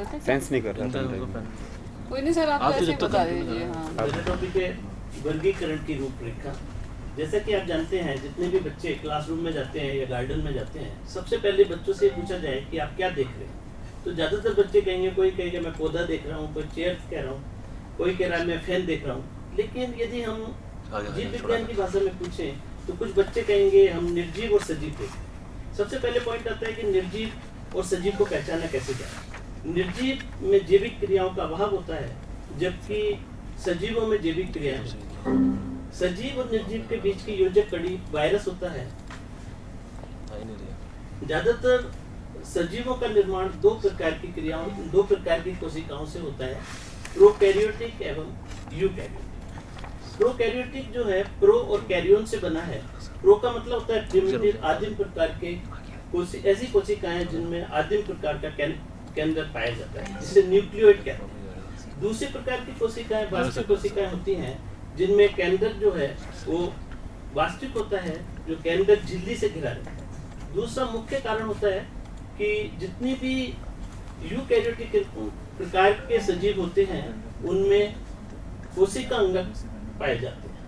करते हैं? सेंस नहीं कर रहा था। कोई नहीं सर, आप ऐसे बता दीजिए। हाँ, मेरा टॉपिक है वर्गीकरण की रूपरेखा। जैसा कि आप जानते हैं, जितने भी बच्चे क्लासरूम में जाते हैं या गार्डन में जाते हैं, सबसे पहले बच्चों से पूछा जाए कि आप क्या देख रहे हैं, तो ज़्यादातर बच्चे कहेंगे, कोई कहेगा मैं पौधा देख रहा हूँ, कोई चेयर कह रहा हूँ, कोई कह रहा है मैं फैन देख रहा हूँ। लेकिन यदि हम जीव विज्ञान की भाषा में पूछें तो कुछ बच्चे कहेंगे हम निर्जीव और सजीव देख रहे हैं। सबसे पहले पॉइंट आता है कि निर्जीव और सजीव को पहचाना कैसे जाए। निर्जीव में जैविक क्रियाओं का अभाव होता है, जबकि सजीवों में जैविक क्रियाएं होती हैं। सजीव और निर्जीव के बीच की योजक कड़ी वायरस होता है। ज्यादातर सजीवों का निर्माण दो प्रकार की कोशिकाओं से होता है, प्रोकैरियोटिक एवं यूकैरियोटिक। प्रोकैरियोटिक जो है प्रो और कैरियन से बना है। प्रो का मतलब होता है प्रिमिटिव, आदिम प्रकार के ऐसी कोशिकाएं जिनमें आदिम प्रकार का केंद्र पाया जाता है, जिसे न्यूक्लियोइड कहते हैं। दूसरे प्रकार की कोशिकाएं वास्तविक कोशिकाएं होती हैं, जिनमें केंद्र जो है वो वास्तविक होता है, जो केंद्र झिल्ली से घिरा रहता है। दूसरा मुख्य कारण होता है कि जितनी भी यूकैरियोटिक प्रकार के सजीव होते हैं, उनमें कोशिका अंगक पाए जाते हैं।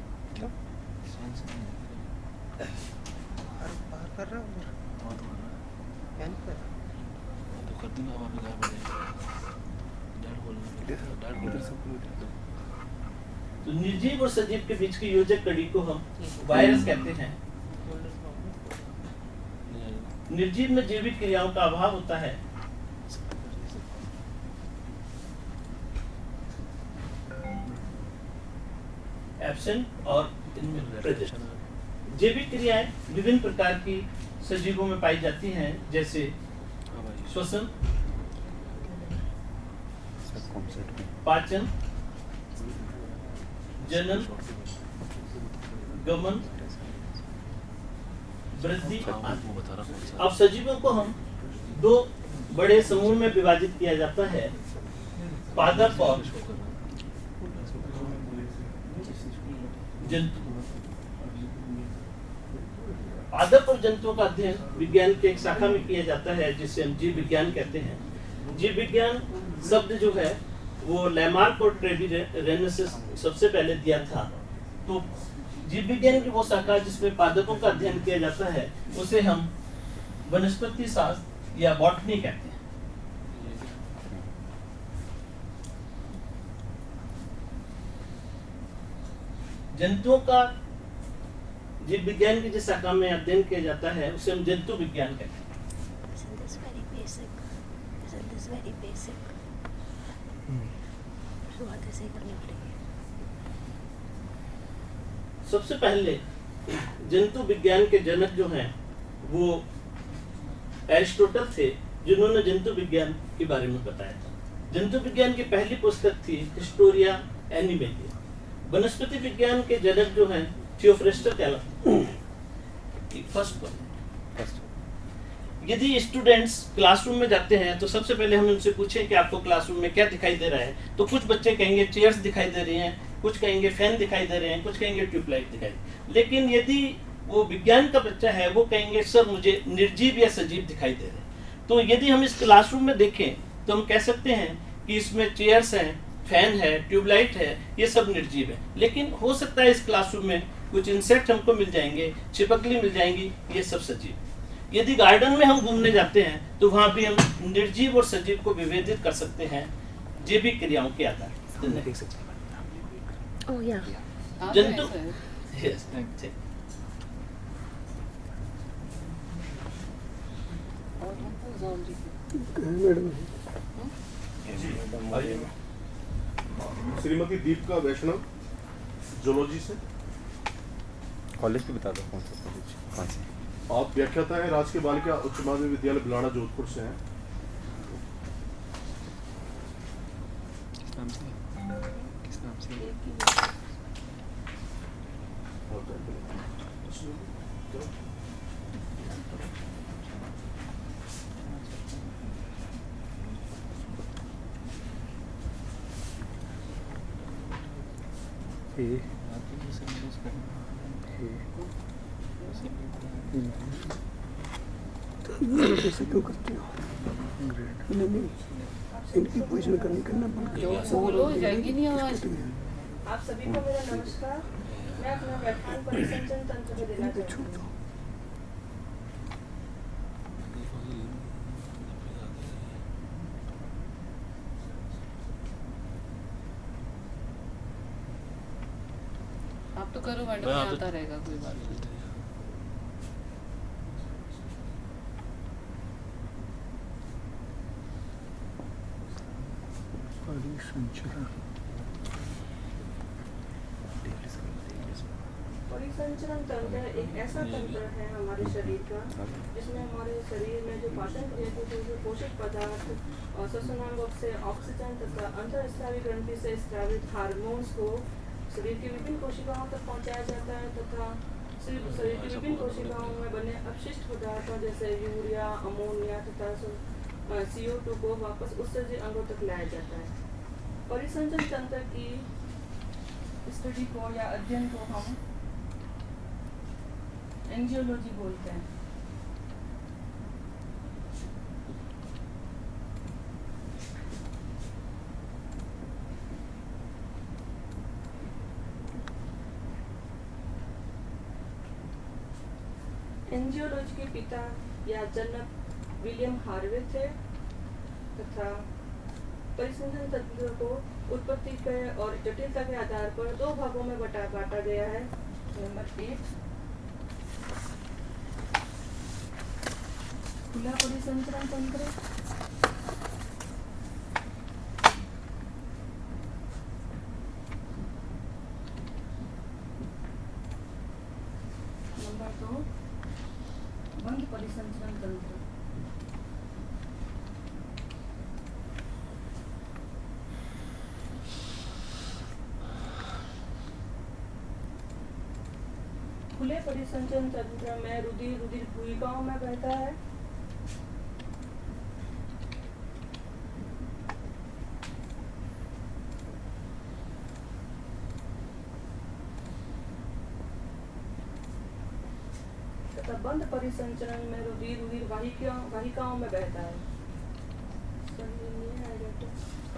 तो निर्जीव और सजीव के बीच की योजक कड़ी को हम वायरस कहते हैं। निर्जीव में जैविक क्रियाओं का अभाव होता है। एब्सेंट और प्रेजेंट। जैविक क्रियाएं विभिन्न प्रकार की सजीवों में पाई जाती हैं, जैसे श्वसन, पाचन, जनन, गमन, वृद्धि। अब सजीवों को हम दो बड़े समूह में विभाजित किया जाता है, पादप और जंतु। पादप और जंतुओं का अध्ययन विज्ञान के एक शाखा में किया जाता है, जिसे हम जीव विज्ञान कहते हैं। जीव विज्ञान शब्द जो है वो लैमार्क और ट्रेविरेनस से सबसे पहले दिया था। तो जीव विज्ञान की वो शाखा जिसमें पादपों का अध्ययन किया जाता है, उसे हम वनस्पति शास्त्र या बॉटनी कहते हैं। जंतुओं का जीव विज्ञान की जिस शाखा में अध्ययन किया जाता है, उसे हम जंतु विज्ञान कहते हैं। सबसे पहले जंतु विज्ञान के जनक जो हैं वो एरिस्टोटल थे, जिन्होंने जंतु विज्ञान के बारे में बताया था। जंतु विज्ञान की पहली पुस्तक थी हिस्टोरिया एनिमेलिया। वनस्पति विज्ञान के जनक जो हैं थियोफ्रेस्टर कहलाते हैं। First one. यदि स्टूडेंट्स क्लासरूम में जाते हैं तो सबसे पहले हम उनसे पूछें कि आपको क्लासरूम में क्या दिखाई दे रहा है, तो कुछ बच्चे कहेंगे चेयर्स दिखाई दे रही हैं, कुछ कहेंगे फैन दिखाई दे रहे हैं, कुछ कहेंगे ट्यूबलाइट दिखाई। लेकिन यदि वो विज्ञान का बच्चा है, वो कहेंगे सर मुझे निर्जीव या सजीव दिखाई दे रहे हैं। तो यदि हम इस क्लासरूम में देखें तो हम कह सकते हैं कि इसमें चेयर्स हैं, फैन है, ट्यूबलाइट है, ये सब निर्जीव है। लेकिन हो सकता है इस क्लासरूम में कुछ इंसेक्ट हमको मिल जाएंगे, छिपकली मिल जाएंगी, ये सब सजीव। यदि गार्डन में हम घूमने जाते हैं तो वहां भी हम निर्जीव और सजीव को विभेदित कर सकते हैं जैविक क्रियाओं के आधार पर। जंतु श्रीमती दीपिका वैष्णव, जूलॉजी से। कॉलेज भी बता दो कौन सा कॉलेज, कौन सा। आप व्याख्याता है राजकीय बालिका उच्च माध्यमिक विद्यालय बिलाड़ा जोधपुर से हैं। किस नाम से? कैसे क्यों करते हो? नहीं नहीं, इनकी पोजीशन करना बंद करो। बोलो, जाएगी नहीं आवाज। आप सभी को मेरा नमस्कार। मैं अपना व्याख्यान परिसंचरण तंत्र को देना चाहती हूँ। आप तो करो मैडम, में आता रहेगा, कोई बात नहीं। परिसंचरण तंत्र एक ऐसा तंत्र है हमारे शरीर का जिसमें हमारे शरीर में जो पाचन क्रिया के जो पोषक पदार्थ और श्वसनांगों से ऑक्सीजन तथा अंतःस्रावी ग्रंथि से स्रावित हार्मोन्स को शरीर की विभिन्न कोशिकाओं तक पहुंचाया जाता है तथा शरीर की विभिन्न कोशिकाओं में बने अपशिष्ट पदार्थों जैसे यूरिया, अमोनिया तथा CO2 को वापस उत्सर्जित अंगों तक लाया जाता है। परिसंचरण तंत्र की स्टडी को या अध्ययन को हम एंजियोलॉजी बोलते हैं। एंजियोलॉजी के पिता या जनक विलियम हार्वे थे तथा परिसंचरण तंत्र को उत्पत्ति के और जटिलता के आधार पर दो भागों में बांटा गया है। नंबर 1 खुला परिसंचरण तंत्र, नंबर 2 बंद परिसंचरण तंत्र। खुले परिसंचरण तंत्र में रुधिर भूमिकाओं में बहता है। तथा बंद परिसंचरण में रुधिर वाहिकाओं में बहता है।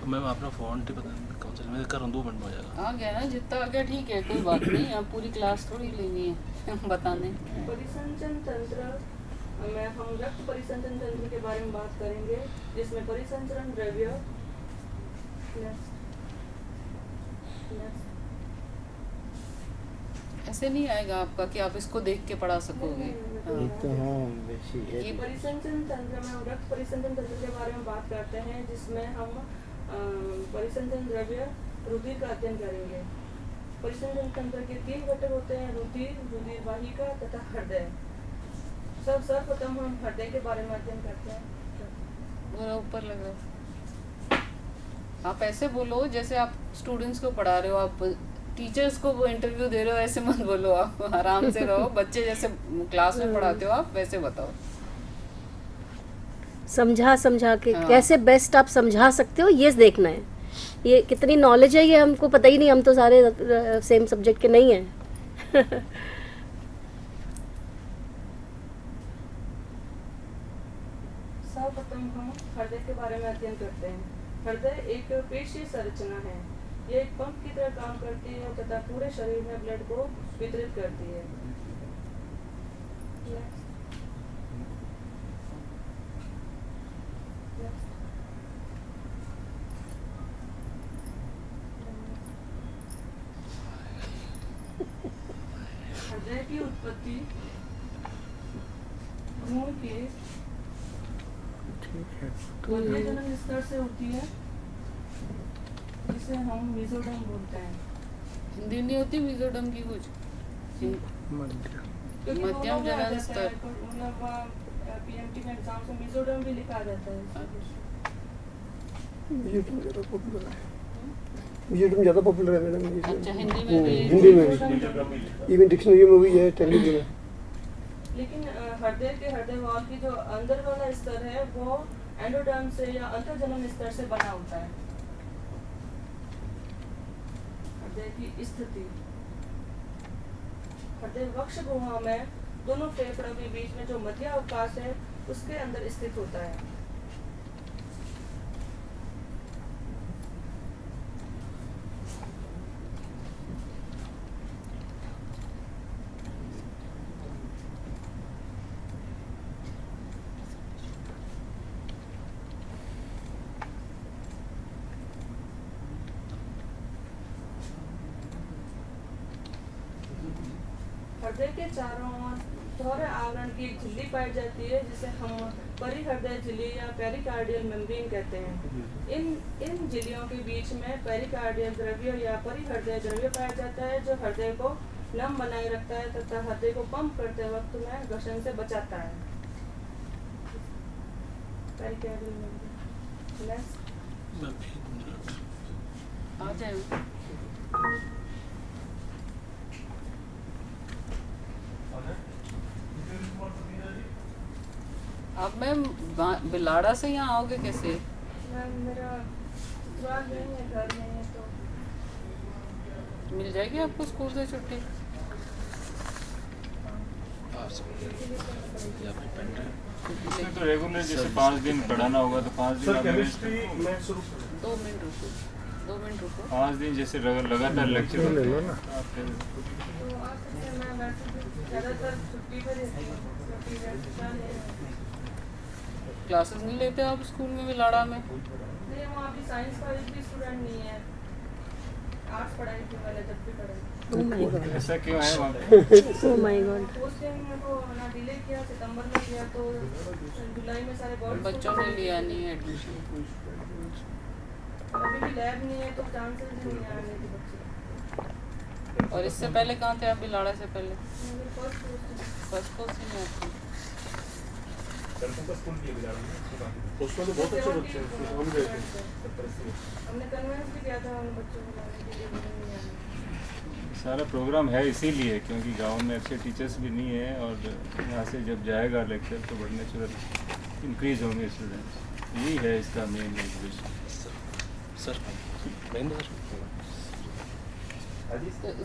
मैम अपना फोन टिप कौन सा मैं कर रहा हूँ, 2 मिनट में हो जाएगा। आ गया ना, जितना आ गया ठीक है, कोई बात नहीं। आप पूरी क्लास थोड़ी लेनी है बताने। परिसंचरण तंत्र में हम रक्त परिसंचरण तंत्र के बारे में बात करेंगे जिसमें परिसंचरण द्रव्य ऐसे नहीं आएगा आपका कि आप इसको देख के पढ़ा सकोगे। ये परिसंचरण तंत्र में हम रक्त परिसंचरण तंत्र के बारे में बात करते हैं जिसमें हम परिसंचरण द्रव्य रुधिर का अध्ययन करेंगे। परिसंचरण तंत्र के 3 घटक होते हैं, रुधिर वाहिका तथा हृदय। सर्वप्रथम हम हृदय के बारे में अध्ययन करते हैं। पूरा ऊपर लग रहा है। आप ऐसे बोलो जैसे आप स्टूडेंट्स को पढ़ा रहे हो, आप टीचर्स को वो इंटरव्यू दे रहे हो, ऐसे मत बोलो। आप आराम से रहो, बच्चे जैसे क्लास में पढ़ाते हो आप वैसे बताओ। समझा के कैसे बेस्ट आप समझा सकते हो ये देखना है। ये कितनी नॉलेज है ये हमको पता ही नहीं, हम तो सारे सेम सब्जेक्ट के नहीं हैं। सर्वप्रथम हम हृदय के बारे में अध्ययन करते हैं। हृदय एक पेशीय संरचना है। ये एक पंप की तरह काम करती है तथा पूरे शरीर में ब्लड को वितरित करती है। हृदय की उत्पत्ति भ्रूण के मध्य जनन स्तर से होती है जिसे हम मेसोडर्म बोलते हैं। हिंदी नहीं होती मेसोडर्म की कुछ? मध्यम जनन स्तर। मतलब पीएमटी में एग्जाम में मेसोडर्म भी लिखा जाता है। मेसोडर्म ज़्यादा पॉपुलर है मैडम। अच्छा, हिंदी में भी? हिंदी में भी, इवन डिक्शनरी में भी है, टेलीग्राम में। लेकिन हृदय के हृदय वाल की जो अंदर वाला स्तर है वो एंडोडर्म से या अंतर्जनन स्तर से बना होता है। हृदय की स्थिति, हृदय वक्ष गुहा में दोनों फेफड़ों के बीच में जो मध्य अवकाश है उसके अंदर स्थित होता है। हृदय के चारों ओर दोहरे आवरण की एक झिल्ली पाई जाती है जिसे हम परिहृदय झिल्ली या पेरिकार्डियल मेम्ब्रेन कहते हैं। इन झिल्लियों के बीच में पेरिकार्डियल द्रव्य या परिहृदय द्रव्य पाया जाता है जो हृदय को नम बनाए रखता है तथा हृदय को पंप करते वक्त में घर्षण से बचाता है। पेरिकार्डियल मेम्ब्रेन नेक्स्ट आ जाए। अब मैम बिलाड़ा से यहाँ आओगे कैसे? मैम मेरा ससुराल नहीं है, घर नहीं है, तो मिल जाएगी आपको स्कूल से छुट्टी? इसमें तो रेगुलर जैसे 5 दिन पढ़ाना होगा तो 5 दिन सर आप केमिस्ट्री में शुरू 2 मिनट रुको, 2 मिनट रुको। 5 दिन जैसे लगातार लेक्चर ले लो ना आप फिर तो आज से मैं वैसे भी ज़्यादातर छुट्टी पर रहती हूँ, छुट्टी रहता है। क्लासेस नहीं लेते आप स्कूल में बिलाड़ा में? नहीं, वहाँ भी साइंस का एक भी स्टूडेंट नहीं है। आर्ट्स पढ़ाई थी मैंने जब भी पढ़ाई। Oh my God. ऐसा क्यों है वहाँ पे? Oh my God. पोस्टिंग को ना डिले किया, सितंबर में किया तो जुलाई में सारे बोर्ड बच्चों ने लिया नहीं है एडमिशन। अभी भी लैब नहीं है तो चांसेस ही नहीं आने के बच्चे। और इससे पहले कहाँ थे आप बिलाड़ा से पहले? मेरे फर्स्ट फर्स्ट कोर्स में आपकी? लड़कों का स्कूल भी है बिलाड़ा में, उसमें तो बहुत अच्छे बच्चे हैं, उसमें हम गए थे। हमने कन्वेंस भी किया था उन बच्चों को लाने के लिए, नहीं आने। सारा प्रोग्राम है इसीलिए क्योंकि गांव में अच्छे टीचर्स भी नहीं है और यहाँ से जब जाएगा लेक्चर तो बड़े नेचुरल इंक्रीज होंगे स्टूडेंट्स। यही है इसका main motivation. Sir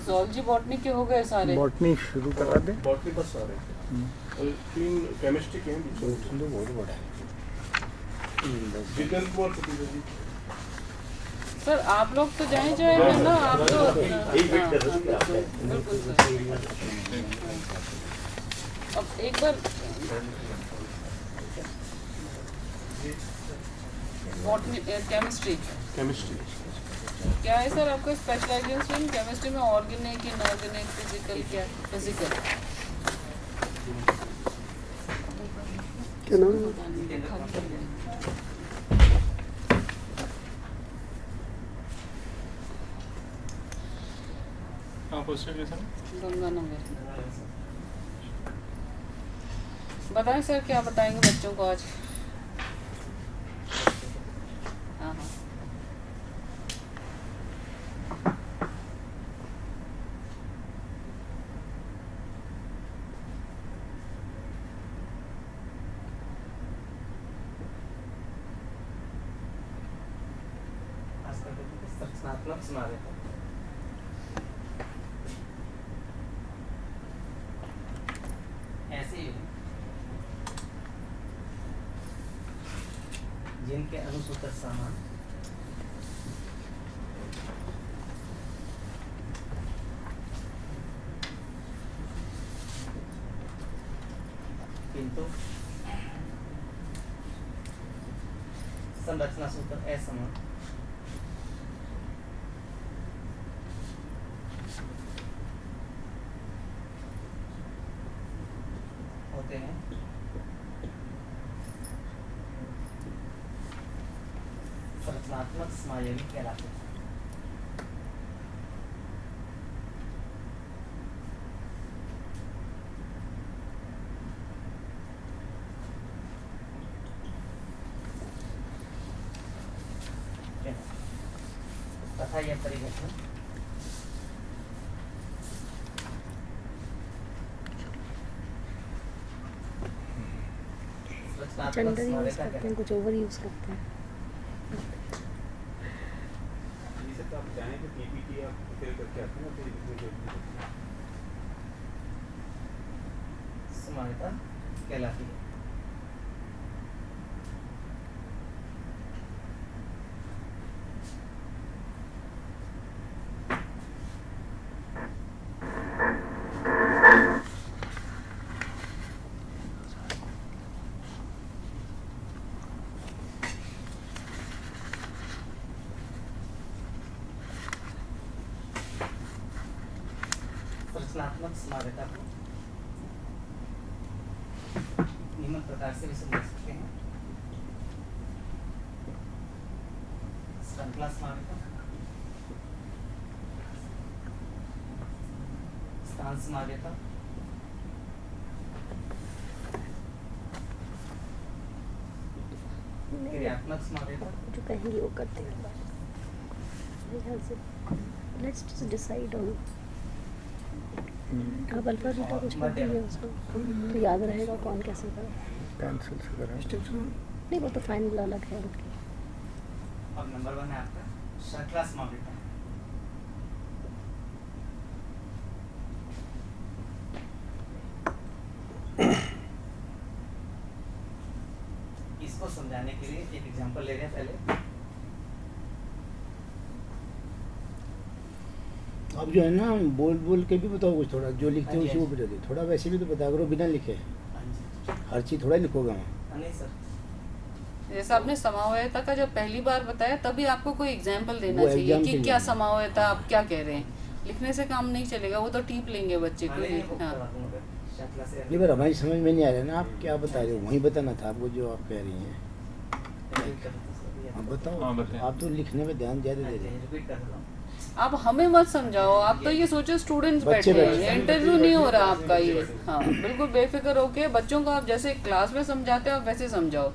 zoology botany के हो गए सारे? बॉटनी शुरू करा दे। बॉटनी बस सारे और 3 केमिस्ट्री के हैं बीच में। बहुत बड़ा है। जितेंद्र कुमार सतीश जी सर आप लोग तो जाए है ना, आप तो बिल्कुल सर। अब एक बार केमिस्ट्री क्या है सर आपका स्पेशलाइजेशन? केमिस्ट्री में ऑर्गेनिक, इनऑर्गेनिक, फिजिकल, क्या फिजिकल? क्या नाम है? हाँ पोस्टर सर गंगानगर। बताएं सर क्या बताएंगे बच्चों को आज? हाँ हाँ संरचनात्मक सुना रहे थे। ऐसे युग जिनके अनुसूत्र सामान किंतु संरचना सूत्र असमान होते हैं। संरचनात्मक समायोगी कहलाते हैं। तथा यह परिवर्तन जेंडर यूज करते हैं, कुछ ओवर यूज करते हैं। तो आप चाहें तो पीपीटी आप प्रिपेयर करके आते हैं फिर समानता कहलाती है। क्रियात्मक समावेता को निम्न प्रकार से भी समझ सकते हैं। श्रृंखला समावेता, स्थान समावेता, क्रियात्मक समावेता, जो कहेंगे वो करते हैं। मेरे ख्याल से लेट्स जस्ट डिसाइड ऑन अब अल्फा बीटा कुछ कर दिया उसको तो याद रहेगा कौन कैसे करें। पेंसिल से करें। नहीं वो तो फाइनल अलग है उनकी। अब नंबर 1 है आपका श्रृंखला समावेता। इसको समझाने के लिए एक एग्जांपल ले रहे हैं पहले। आप जो है ना बोल बोल के भी बताओ कुछ, थोड़ा जो लिखते हैं हाँ जी, उसी को बता दो, थोड़ा वैसे भी तो बता करो बिना लिखे। हाँ जी। हर चीज़ थोड़ा लिखोगे वहाँ। हाँ, नहीं सर, जैसे आपने समावयता का जब पहली बार बताया तभी आपको कोई एग्जाम्पल देना वो चाहिए exam कि के क्या लिए। समावयता आप क्या कह रहे हैं। लिखने से काम नहीं चलेगा, वो तो टीप लेंगे बच्चे हाँ, को। नहीं, वो हाँ करवा दूंगा। श्रृंखला से नहीं पर हमारी समझ में नहीं आ रहा ना, आप क्या बता रहे हो, वहीं बताना था आपको जो आप कह रही हैं। आप बताओ। हाँ, बताएं। आप तो लिखने में ध्यान ज़्यादा दे रहे हैं। रिपीट कर रहा हूँ। आप हमें मत समझाओ, आप तो ये सोचो स्टूडेंट्स बच्चे बैठे बैठे हैं, इंटरव्यू नहीं हो रहा आपका ये। हाँ बिल्कुल बेफिक्र होके बच्चों को आप जैसे क्लास में समझाते हो आप वैसे समझाओ।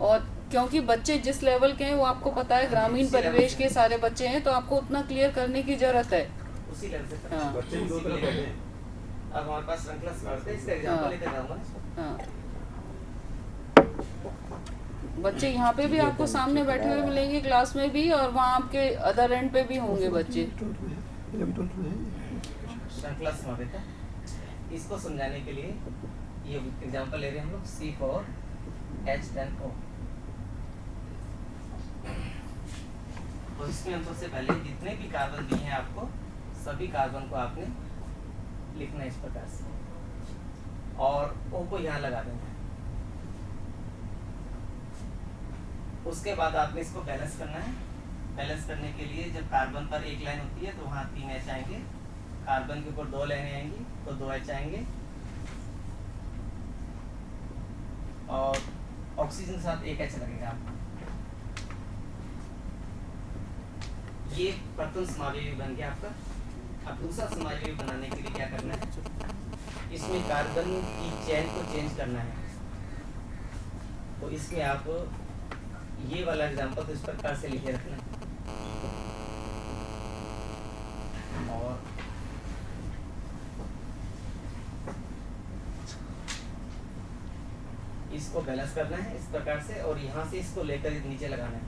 और क्योंकि बच्चे जिस लेवल के हैं वो आपको पता है, ग्रामीण परिवेश के सारे बच्चे हैं, तो आपको उतना क्लियर करने की जरूरत है। उसी लेवल से करना। हाँ। बच्चे भी दो तरह बैठे हैं। अब हमारे पास श्रृंखला समावेता है, इसका एग्जांपल लेकर जाऊंगा। हाँ बच्चे यहाँ पे भी आपको सामने बैठे हुए मिलेंगे क्लास में भी, और वहाँ आपके अदर एंड पे भी होंगे बच्चे। श्रृंखला समावेता, इसको समझाने के लिए ये एग्जांपल ले रहे हैं हम लोग C4H10O। तो इसमें हम सबसे पहले जितने भी कार्बन दिए हैं आपको, सभी कार्बन को आपने लिखना है इस प्रकार से और O को यहाँ लगा देना है। उसके बाद आपने इसको बैलेंस करना है। बैलेंस करने के लिए जब कार्बन पर एक लाइन होती है तो वहाँ 3 H आएंगे, कार्बन के ऊपर 2 लाइनें आएंगी तो 2 H आएंगे, और ऑक्सीजन के साथ 1 H लगेगा आपको। ये प्रथम समावयवी बन गया आपका। अब दूसरा समावयवी बनाने के लिए क्या करना है, इसमें कार्बन की चेन को चेंज करना है। तो इसमें आप ये वाला एग्जांपल तो इस प्रकार से लिखे रखना, और इसको बैलेंस करना है इस प्रकार से, और यहाँ से इसको लेकर नीचे लगाना है।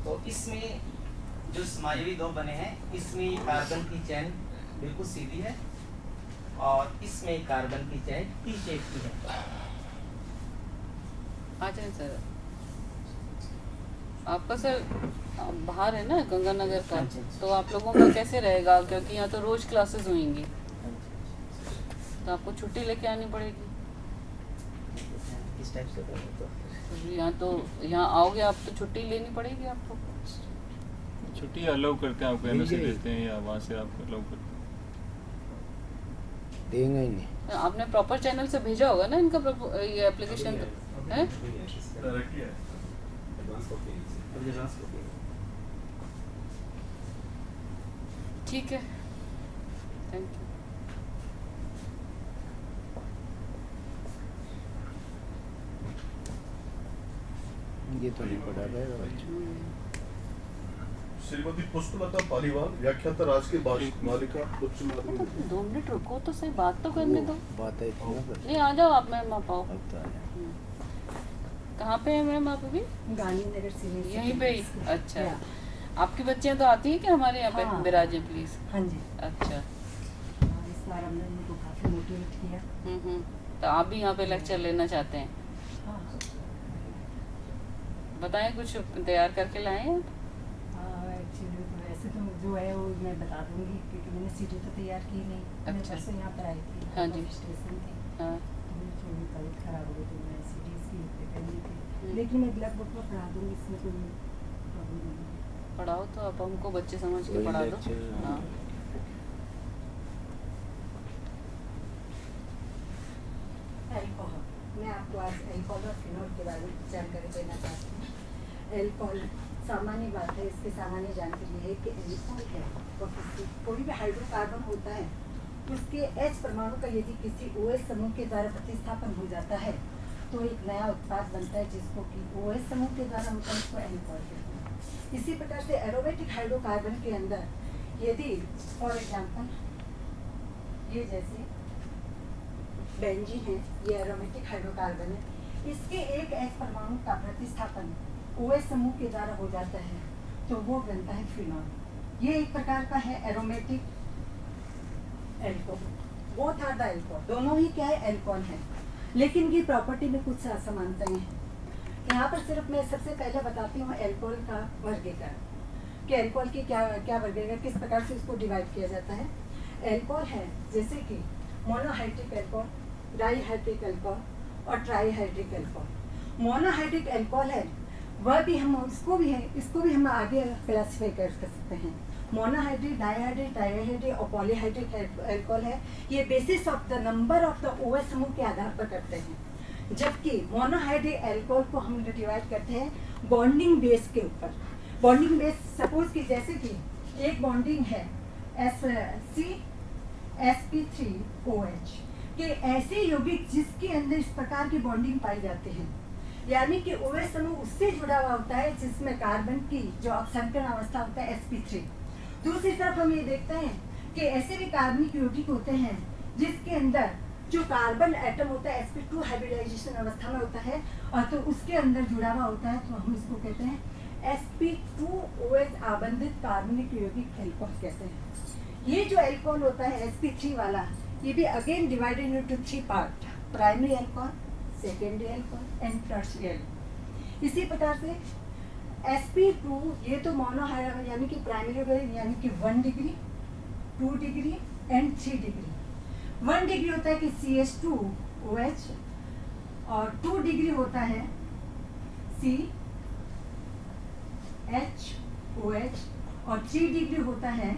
तो इसमें जो समावयवी 2 बने हैं, इसमें कार्बन की चेन बिल्कुल सीधी है और इसमें कार्बन की चेन टी शेप की है। अच्छा सर, आपका सर बाहर है ना गंगानगर का, तो आप लोगों का कैसे रहेगा, क्योंकि यहाँ तो रोज क्लासेस होंगी, तो आपको छुट्टी लेके आनी पड़ेगी। इस टाइप से यहाँ आओगे आप तो छुट्टी लेनी पड़ेगी आपको। छुट्टी अलाउ करते हैं आपको, एनओसी देते हैं या वहाँ से आपको अलाउ करते हैं? देंगे ही नहीं। आपने प्रॉपर चैनल से भेजा होगा ना इनका ये एप्लीकेशन है? डायरेक्टली है एडवांस कॉपी। ठीक है, थैंक यू। ये तो नहीं पढ़ा रहेगा बच्चे। श्रीमती पुष्पलता पालीवाल, व्याख्याता राजकीय बालिका उच्च माध्यमिक। 2 मिनट रुको तो सही, बात तो करने दो। बात है थी ना बस। नहीं आ जाओ आप, मैम आप आओ। अब तो आ जाए। कहाँ पे है मैम आप अभी? गांधीनगर सीनियर यहीं पे ही? अच्छा, आपकी बच्चियाँ तो आती हैं कि हमारे यहाँ पे हाँ। विराजे प्लीज? हाँ जी। अच्छा, इस बार हमने उनको काफी मोटिवेट किया। तो आप भी यहाँ पे लेक्चर लेना चाहते हैं? हाँ। बताएं, कुछ तैयार करके लाए हैं आप? एक्चुअली वैसे तो जो है वो मैं बता दूंगी, क्योंकि मैंने सीडी तो तैयार की नहीं। मैं अच्छा। परसों यहाँ पर आई थी। हाँ जी। स्टेशन थी। हाँ। तो मेरी थोड़ी तबीयत खराब हो गई थी, मैं सीडी सी पे करनी थी, लेकिन मैं ब्लैक बुक में पढ़ा दूंगी, इसमें कोई प्रॉब्लम नहीं है। पढ़ाओ तो आप हमको बच्चे समझ के पढ़ा दो। हाँ एल्कोहल, मैं आपको आज एल्कोहल और फिनोल के बारे में जानकारी देना चाहती हूँ। एल्कोहल सामान्य बात है, इसकी सामान्य जानकारी है कि एल्कोहल है और कोई भी हाइड्रोकार्बन होता है उसके H परमाणु का यदि किसी OH समूह के द्वारा प्रतिस्थापन हो जाता है तो एक नया उत्पाद बनता है जिसको कि OH समूह के द्वारा होता है, उसको एल्कोहल कहते हैं। इसी प्रकार से एरोमेटिक हाइड्रोकार्बन के अंदर यदि फॉर एग्जाम्पल ये जैसे बेंजीन है, ये एरोमेटिक हाइड्रोकार्बन है, इसके एक H परमाणु का प्रतिस्थापन OH समूह के द्वारा हो जाता है तो वो बनता है फिनॉल। ये एक प्रकार का है aromatic alcohol. Both are the alcohol, दोनों ही क्या है एल्कोहल है, लेकिन की प्रॉपर्टी में कुछ असमानताएं हैं। यहाँ पर सिर्फ मैं सबसे पहले बताती हूँ एल्कोहल का वर्गीकरण कि एल्कोहल की क्या क्या वर्गीकरण, किस प्रकार से इसको डिवाइड किया जाता है। एल्कोहल है जैसे कि मोनोहाइड्रिक एल्कोहल, डाईहाइड्रिक एल्कोहल और ट्राईहाइड्रिक एल्कोहल। मोनोहाइड्रिक एल्कोहल है वह भी हम इसको भी हम आगे क्लासीफाई कर सकते हैं। मोनोहाइड्रिक, डाईहाइड्रिक, ट्राईहाइड्रिक और पॉलीहाइड्रिक एल्कोहल है, ये basis of the number of the OH समूह के आधार पर करते हैं। जबकि मोनोहाइड्रिक एल्कोहल को हम डिवाइड करते हैं बॉन्डिंग बेस के ऊपर। बॉन्डिंग बेस सपोज कि जैसे कि एक बॉन्डिंग है sp3OH के ऐसे यौगिक जिसके अंदर इस प्रकार की बॉन्डिंग पाई जाती है, यानी कि OH समूह उससे जुड़ा हुआ होता है जिसमें कार्बन की जो अपसंकरण अवस्था होता है sp3। दूसरी तरफ हम ये देखते हैं कि ऐसे भी कार्बनिक यौगिक होते हैं जिसके अंदर जो कार्बन एटम होता है sp2 हाइब्रिडाइजेशन अवस्था में होता है और तो उसके अंदर जुड़ा हुआ होता है, तो हम इसको कहते हैं sp2OH आबंधित कार्बनिक यौगिक एल्कोहल कहते हैं। ये जो एल्कोहल होता है sp3 वाला, ये भी again divided into 3 part, primary alcohol, secondary alcohol and tertiary alcohol. इसी प्रकार से sp2 ये तो मोनो यानी कि प्राइमरी यानी कि 1 degree, 2 degree and 3 degree. 1 degree होता है कि CH2OH और 2 डिग्री होता है CHOH और 3 डिग्री होता है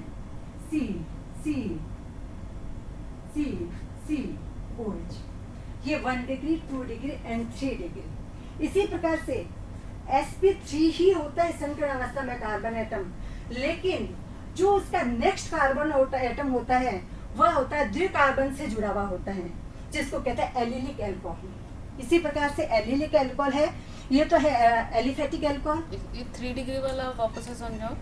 COH। ये 1 डिग्री, 2 डिग्री एंड 3 डिग्री। इसी प्रकार से sp3 ही होता है संकरण अवस्था में कार्बन एटम, लेकिन जो उसका नेक्स्ट कार्बन एटम होता है वह होता है द्विकार्बन से जुड़ा हुआ होता है, जिसको कहते हैं एलिलिक एल्कोहल। इसी प्रकार से एलिलिक एल्कोहल है, ये तो है एलिफेटिक एल्कोहल। ये 3 डिग्री वाला वापस से समझाओ।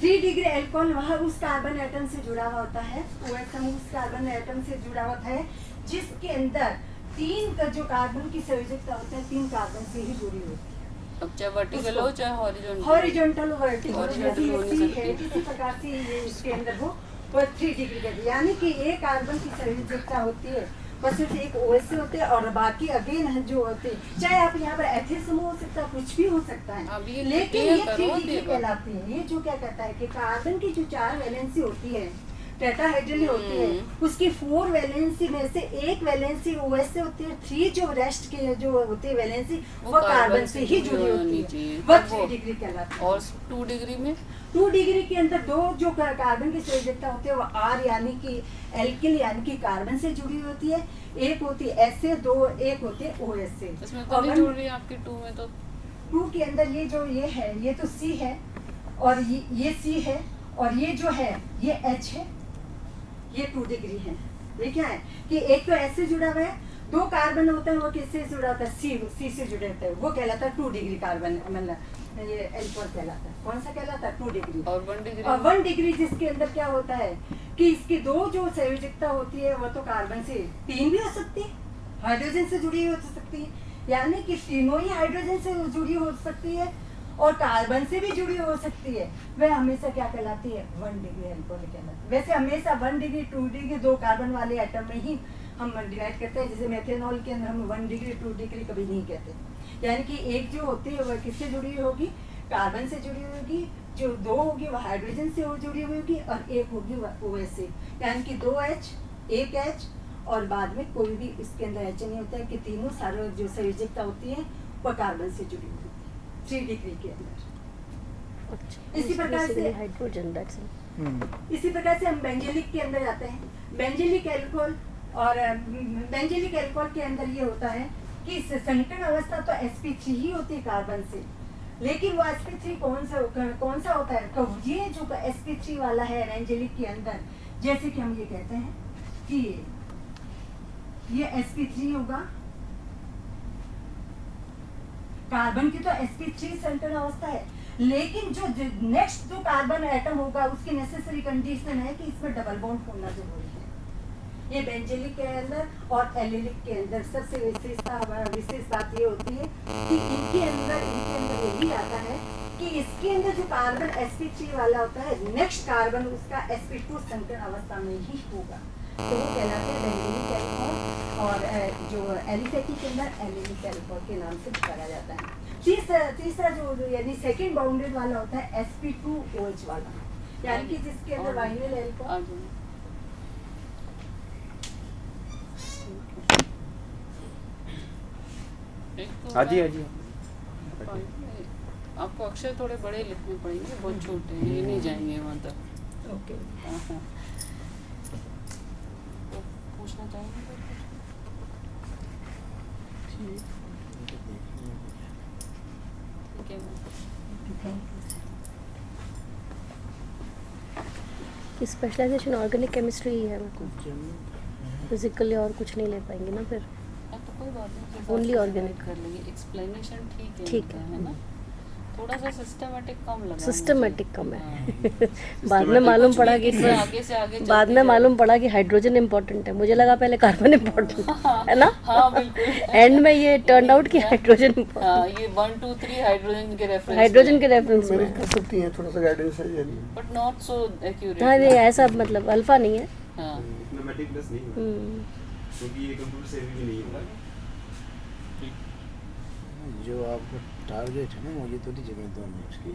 3 डिग्री एल्कोहल वह उस कार्बन एटम से जुड़ा हुआ होता है, OH समूह उस कार्बन एटम से जुड़ा होता है जिसके अंदर 3 का जो कार्बन की संयोजकता होता है 3 कार्बन से ही जुड़ी होती है। अब चाहे वर्टिकल हो चाहे हॉरिजॉन्टल, हॉरिजॉन्टल वर्टिकल हॉरिजॉन्टल होनी है, चाहिए। किसी प्रकार से ये इसके अंदर वो 3 डिग्री का, यानी कि एक कार्बन की संयोजकता होती है बस सिर्फ एक OH से होते हैं और बाकी अगेन जो होते हैं, चाहे आप यहाँ पर एथिल समूह हो सकता है, कुछ भी हो सकता है, लेकिन ये 3 डिग्री कहलाती है। ये जो क्या कहता है कि कार्बन की जो 4 वैलेंसी होती है, टेट्राहाइड्रल होती है, उसकी 4 वैलेंसी में से एक वैलेंसी OH से होती है, 3 जो रेस्ट के जो होती है वैलेंसी वो कार्बन से ही जुड़ी होती है, वह 3 डिग्री कहलाती है। और 2 डिग्री में 2 डिग्री के अंदर 2 जो कार्बन की संयोजकता होती है वो R यानी कि एल्किल यानी कि कार्बन से जुड़ी होती है, एक होती है S से, 2 एक होती है OH से। इसमें तो नहीं जुड़ रही है आपकी 2 में, तो 2 के अंदर ये जो ये है ये तो C है और ये C है और ये जो है ये H है, ये 2 डिग्री है। ये क्या है कि एक तो S से जुड़ा हुआ है, 2 कार्बन होता है वो किससे जुड़ा होता है C से जुड़े होते हैं, वो कहलाता है 2 डिग्री कार्बन, मतलब ये एल्कोहल कहलाता है। कौन सा कहलाता है 2 डिग्री। और 1 डिग्री, और 1 डिग्री जिसके अंदर क्या होता है कि इसकी 2 जो संयोजकता होती है वो तो कार्बन से 3 भी हो सकती है, हाइड्रोजन से जुड़ी हो सकती है, यानी कि तीनों ही हाइड्रोजन से जुड़ी हो सकती है और कार्बन से भी जुड़ी हो सकती है, वह हमेशा क्या कहलाती है 1 डिग्री एल्कोहल कहलाती है। वैसे हमेशा 1 डिग्री 2 डिग्री 2 कार्बन वाले एटम में ही हम डिवाइड करते हैं, जैसे मेथेनॉल के अंदर हम 1 डिग्री 2 डिग्री कभी नहीं कहते, यानी कि एक जो होती है वह किससे जुड़ी होगी, कार्बन से जुड़ी होगी, जो 2 होगी वह हाइड्रोजन से जुड़ी हुई होगी और एक होगी OH से, यानी कि 2H 1H और बाद में कोई भी इसके अंदर H नहीं होता है कि तीनों सारे जो संयोजकता होती है वह कार्बन से जुड़ी हुई होती है 3 डिग्री के अंदर। इसी प्रकार से हाइड्रोजन, दैट्स इसी प्रकार से हम बेंजीलिक के अंदर जाते हैं। बेंजीलिक अल्कोहल और बेंजीलिक अल्कोहल के अंदर ये होता है कि संकरण अवस्था तो sp3 ही होती है कार्बन से, लेकिन वो sp3 कौन सा होता है? तो ये जो sp3 वाला है बेंजीलिक के अंदर, जैसे कि हम ये कहते हैं कि ये sp3 होगा, कार्बन की तो sp3 संकरण अवस्था है, लेकिन जो नेक्स्ट जो कार्बन एटम होगा उसकी नेसेसरी कंडीशन है कि इसमें डबल बॉन्ड होना जरूरी है। ये बेंजीलिक के अंदर और एलिलिक के अंदर सबसे विशेष बात ये होती है कि इनके अंदर यही आता है कि इसके अंदर जो कार्बन sp3 वाला होता है, नेक्स्ट कार्बन उसका sp2 संकरण अवस्था में ही होगा, तो वो कहलाते हैं बेंजीलिक अल्कोहल, और जो एलिफेटिक के अंदर एलिलिक अल्कोहल के नाम से पुकारा जाता है। तीसरा जो यानी सेकंड बाउंडेड वाला होता है sp2OH वाला, यानी कि जिसके अंदर वाइनल अल्कोहल। हाँ जी, हाँ जी। आपको अक्षर थोड़े बड़े लिखने पड़ेंगे, बहुत छोटे हैं, ये नहीं जाएंगे वहाँ तक। ओके, हाँ। तो पूछना चाहेंगे? ठीक है। स्पेशलाइजेशन ऑर्गेनिक केमिस्ट्री ही है, फिजिकली और कुछ नहीं ले पाएंगे ना फिर। तो कोई बात नहीं, Only organic कर लेंगे। एक्सप्लेनेशन ठीक ठीक है ना, थोड़ा सा सिस्टमेटिक कम लगा। सिस्टमेटिक कम है। बाद में मालूम पड़ा कि आगे से आगे बाद में मालूम पड़ा कि हाइड्रोजन इम्पोर्टेंट है, मुझे लगा पहले कार्बन इम्पोर्टेंट है ना। हाँ बिल्कुल। एंड में ये टर्न आउट कि हाइड्रोजन, हाँ ये 1 2 3 हाइड्रोजन के रेफरेंस में कर सकती हैं, थोड़ा सा गाइडेंस है ये, बट नॉट सो एक्यूरेट। हाँ नहीं ऐसा मतलब अल्फा नहीं है। हाँ मैथमेटिक्स नहीं है, क्योंकि ये कंप्यूटर से भी नहीं है। जो आपको टारगेट है ना, मुझे तो नहीं जगह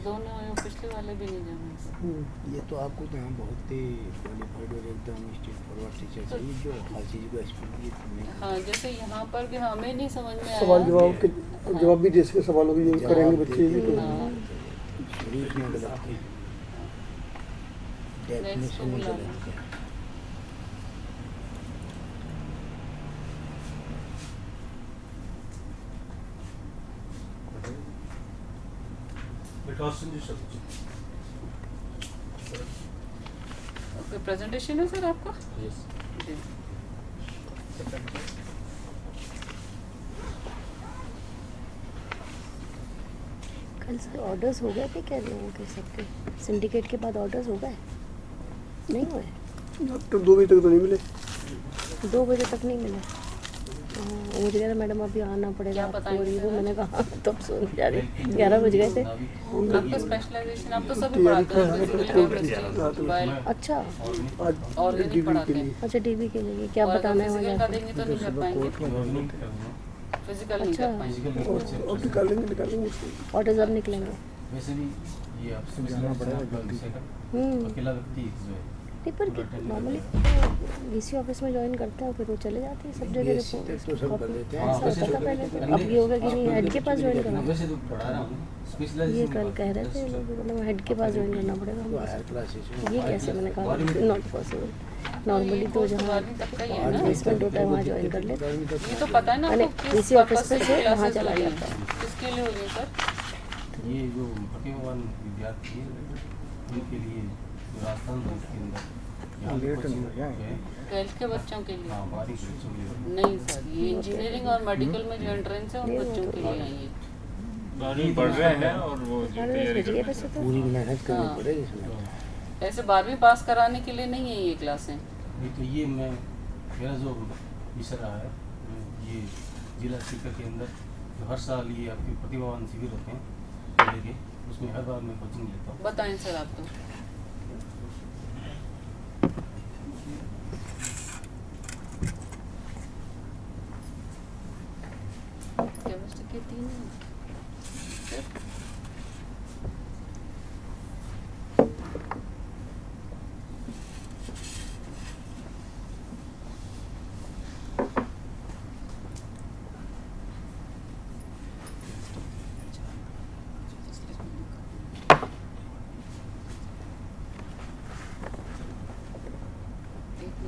दोनों पिछले वाले भी नहीं जाने। ये तो आपको जहाँ बहुत ही क्वालिफाइड और एकदम स्ट्रेट फॉरवर्ड टीचर चाहिए जो हर चीज़ को एक्सप्लेन। हाँ जैसे यहाँ पर भी हमें नहीं समझ में आया, सवाल जवाब भी जिसके सवालों के यही करेंगे बच्चे भी, तो शरीर में गलत है, डेफिनेशन में गलत है। प्रेजेंटेशन है सर आपका? यस। जी। कल से ऑर्डर्स हो गए थे क्या लोगों के सबके? सिंडिकेट के बाद ऑर्डर्स हो गए? नहीं हुए? तो 2 बजे तक तो नहीं मिले। 2 बजे तक नहीं मिले। मुझे कह रहा मैडम अभी आना पड़ेगा आपको, वो मैंने कहा तो सुन जा रही 11 बज गए थे। आपका स्पेशलाइजेशन आप तो सभी पढ़ाते हैं? अच्छा ऑर्गेनिक पढ़ाते हैं। अच्छा डीबी के लिए क्या बताना है? फिजिकल का देंगे तो नहीं कर पाएंगे, फिजिकल नहीं कर पाएंगे, और निकालेंगे ऑर्डर्स अब निकलेंगे। वैसे भी ये आपसे जाना पड़ेगा, अकेला व्यक्ति जो है नहीं पर नॉर्मली डीसी ऑफिस में ज्वाइन करते हैं, फिर वो चले जाते हैं सब जगह रिपोर्ट। ऐसा होता था पहले, तो अब ये होगा कि नहीं हेड के पास ज्वाइन करना। वैसे तो पढ़ा रहा हूं, ये कल कह रहे थे लोग, मतलब हेड के पास ज्वाइन करना पड़ेगा। ये कैसे? मैंने कहा नॉट पॉसिबल। नॉर्मली तो जहाँ प्लेसमेंट होता है वहाँ ज्वाइन कर लेते हैं। ये तो पता है ना आपको डीसी ऑफिस से वहाँ चला जाता है। किसके लिए हो रही है सर? ये जो प्रतिभावान विद्यार्थी उनके लिए राजस्थान के अंदर 12th के बच्चों के लिए? हाँ, बारिश बच्चों के लिए नहीं सर, ये इंजीनियरिंग और मेडिकल में जो एंट्रेंस है उन बच्चों के लिए आई है। 12वीं पढ़ रहे हैं और वो जो तैयारी कर रहे हैं पूरी मेहनत करनी पड़ेगी इसमें। ऐसे 12वीं पास कराने के लिए नहीं है ये क्लासें। नहीं तो ये मेरा जो विषय रहा है, ये जिला शिक्षा के अंदर जो हर साल ये आपके प्रतिभावान शिविर होते हैं लेके, उसमें हर बार मैं कोचिंग लेता हूँ। बताएं सर आप तो। केमिस्ट्री के 3 हैं।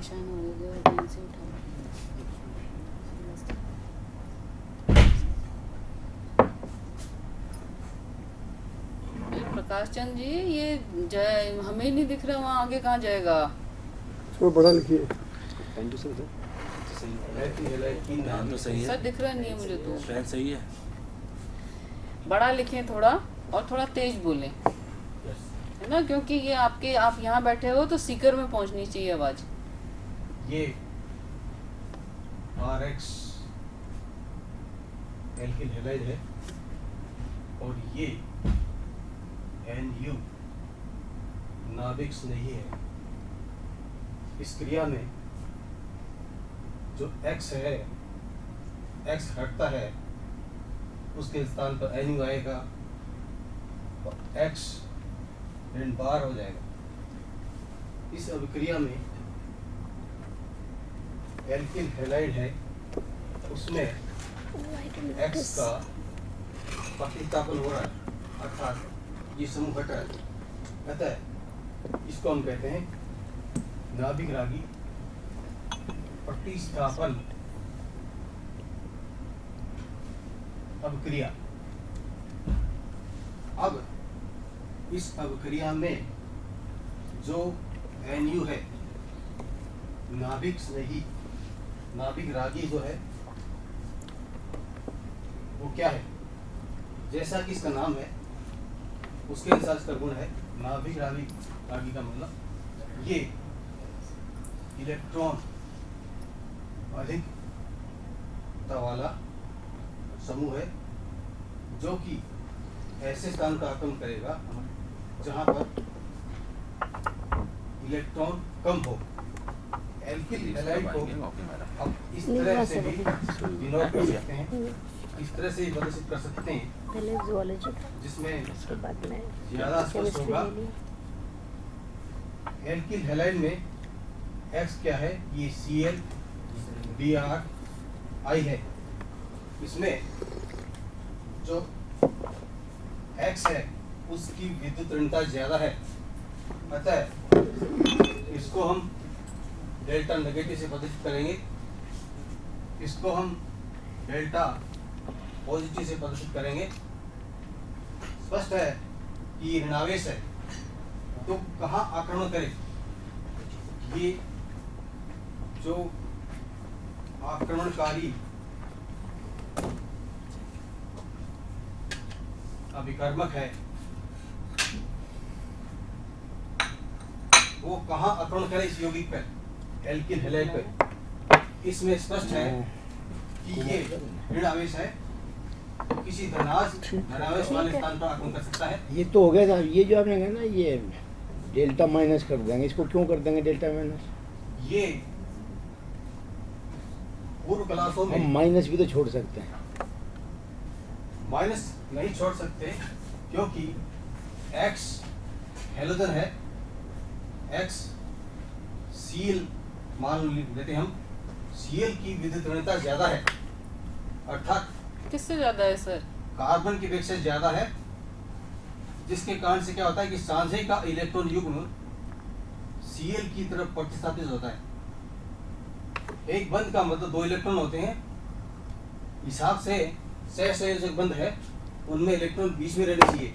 निशान हो गया ध्यान से उठाओ। प्रकाश चंद जी, ये हमें ही नहीं दिख रहा, वहाँ आगे कहाँ जाएगा? थोड़ा बड़ा लिखिए। सर दिख रहा नहीं है मुझे तो। सही है, बड़ा लिखें थोड़ा, और थोड़ा तेज बोलें, है ना, क्योंकि ये आप यहाँ बैठे हो तो स्पीकर में पहुंचनी चाहिए आवाज। ये RX एल्किल हैलाइड है और ये NU नाभिक्स नहीं है। इस क्रिया में जो X है, X हटता है, उसके स्थान पर NU आएगा और X ऋण बार हो जाएगा। इस अभिक्रिया में एल्किल हैलाइड है, उसमें X का प्रतिस्थापन हो रहा है, अर्थात ये समूह हट रहा है। अतः इसको हम कहते हैं नाभिक रागी प्रतिस्थापन अभिक्रिया। अब इस अभिक्रिया में जो NU है, नाभिक नहीं, नाभिक रागी जो है वो क्या है? जैसा कि इसका नाम है उसके अनुसार इसका गुण है नाभिक रागी। रागी का मतलब ये इलेक्ट्रॉन अधिकता वाला समूह है जो कि ऐसे स्थान का आक्रमण करेगा जहां पर इलेक्ट्रॉन कम हो। एल्किल हैलाइड को अब इस तरह से भी डिनोट कर सकते हैं, इस तरह से प्रदर्शित कर सकते हैं पहले ज़ूलॉजी जिसमें उसके बाद में ज्यादा स्पष्ट होगा। एल्किल हैलाइड में X क्या है? ये Cl Br I है। इसमें जो X है उसकी विद्युत ऋणता ज्यादा है, अतः इसको हम डेल्टा नेगेटिव से प्रदर्शित करेंगे, इसको हम डेल्टा पॉजिटिव से प्रदर्शित करेंगे। स्पष्ट है कि ऋणावेश है तो कहाँ आक्रमण करे? ये जो आक्रमणकारी अभिकर्मक है वो कहाँ आक्रमण करे? इस यौगिक पर, एल्किल हैलाइड पर। इसमें स्पष्ट है कि ये ऋण आवेश है, किसी धनावेश वाले स्थान पर आक्रमण कर सकता है। ये तो हो गया था। ये जो आपने कहा ना, ये डेल्टा माइनस कर देंगे, इसको क्यों कर देंगे डेल्टा माइनस? ये पूर्व क्लासों में हम माइनस भी तो छोड़ सकते हैं। माइनस नहीं छोड़ सकते क्योंकि X हेलोजन है, X Cl मान लेते हम, Cl की विद्युत ऋणता ज्यादा है, अर्थात किससे ज्यादा है सर? कार्बन की अपेक्षा ज्यादा है, जिसके कारण से क्या होता है कि सांझे का इलेक्ट्रॉन युग्म Cl की तरफ प्रतिस्थापित होता है। एक बंध का मतलब दो इलेक्ट्रॉन होते हैं, हिसाब से सहसंयोजक बंध है, उनमें इलेक्ट्रॉन बीच में रहने चाहिए,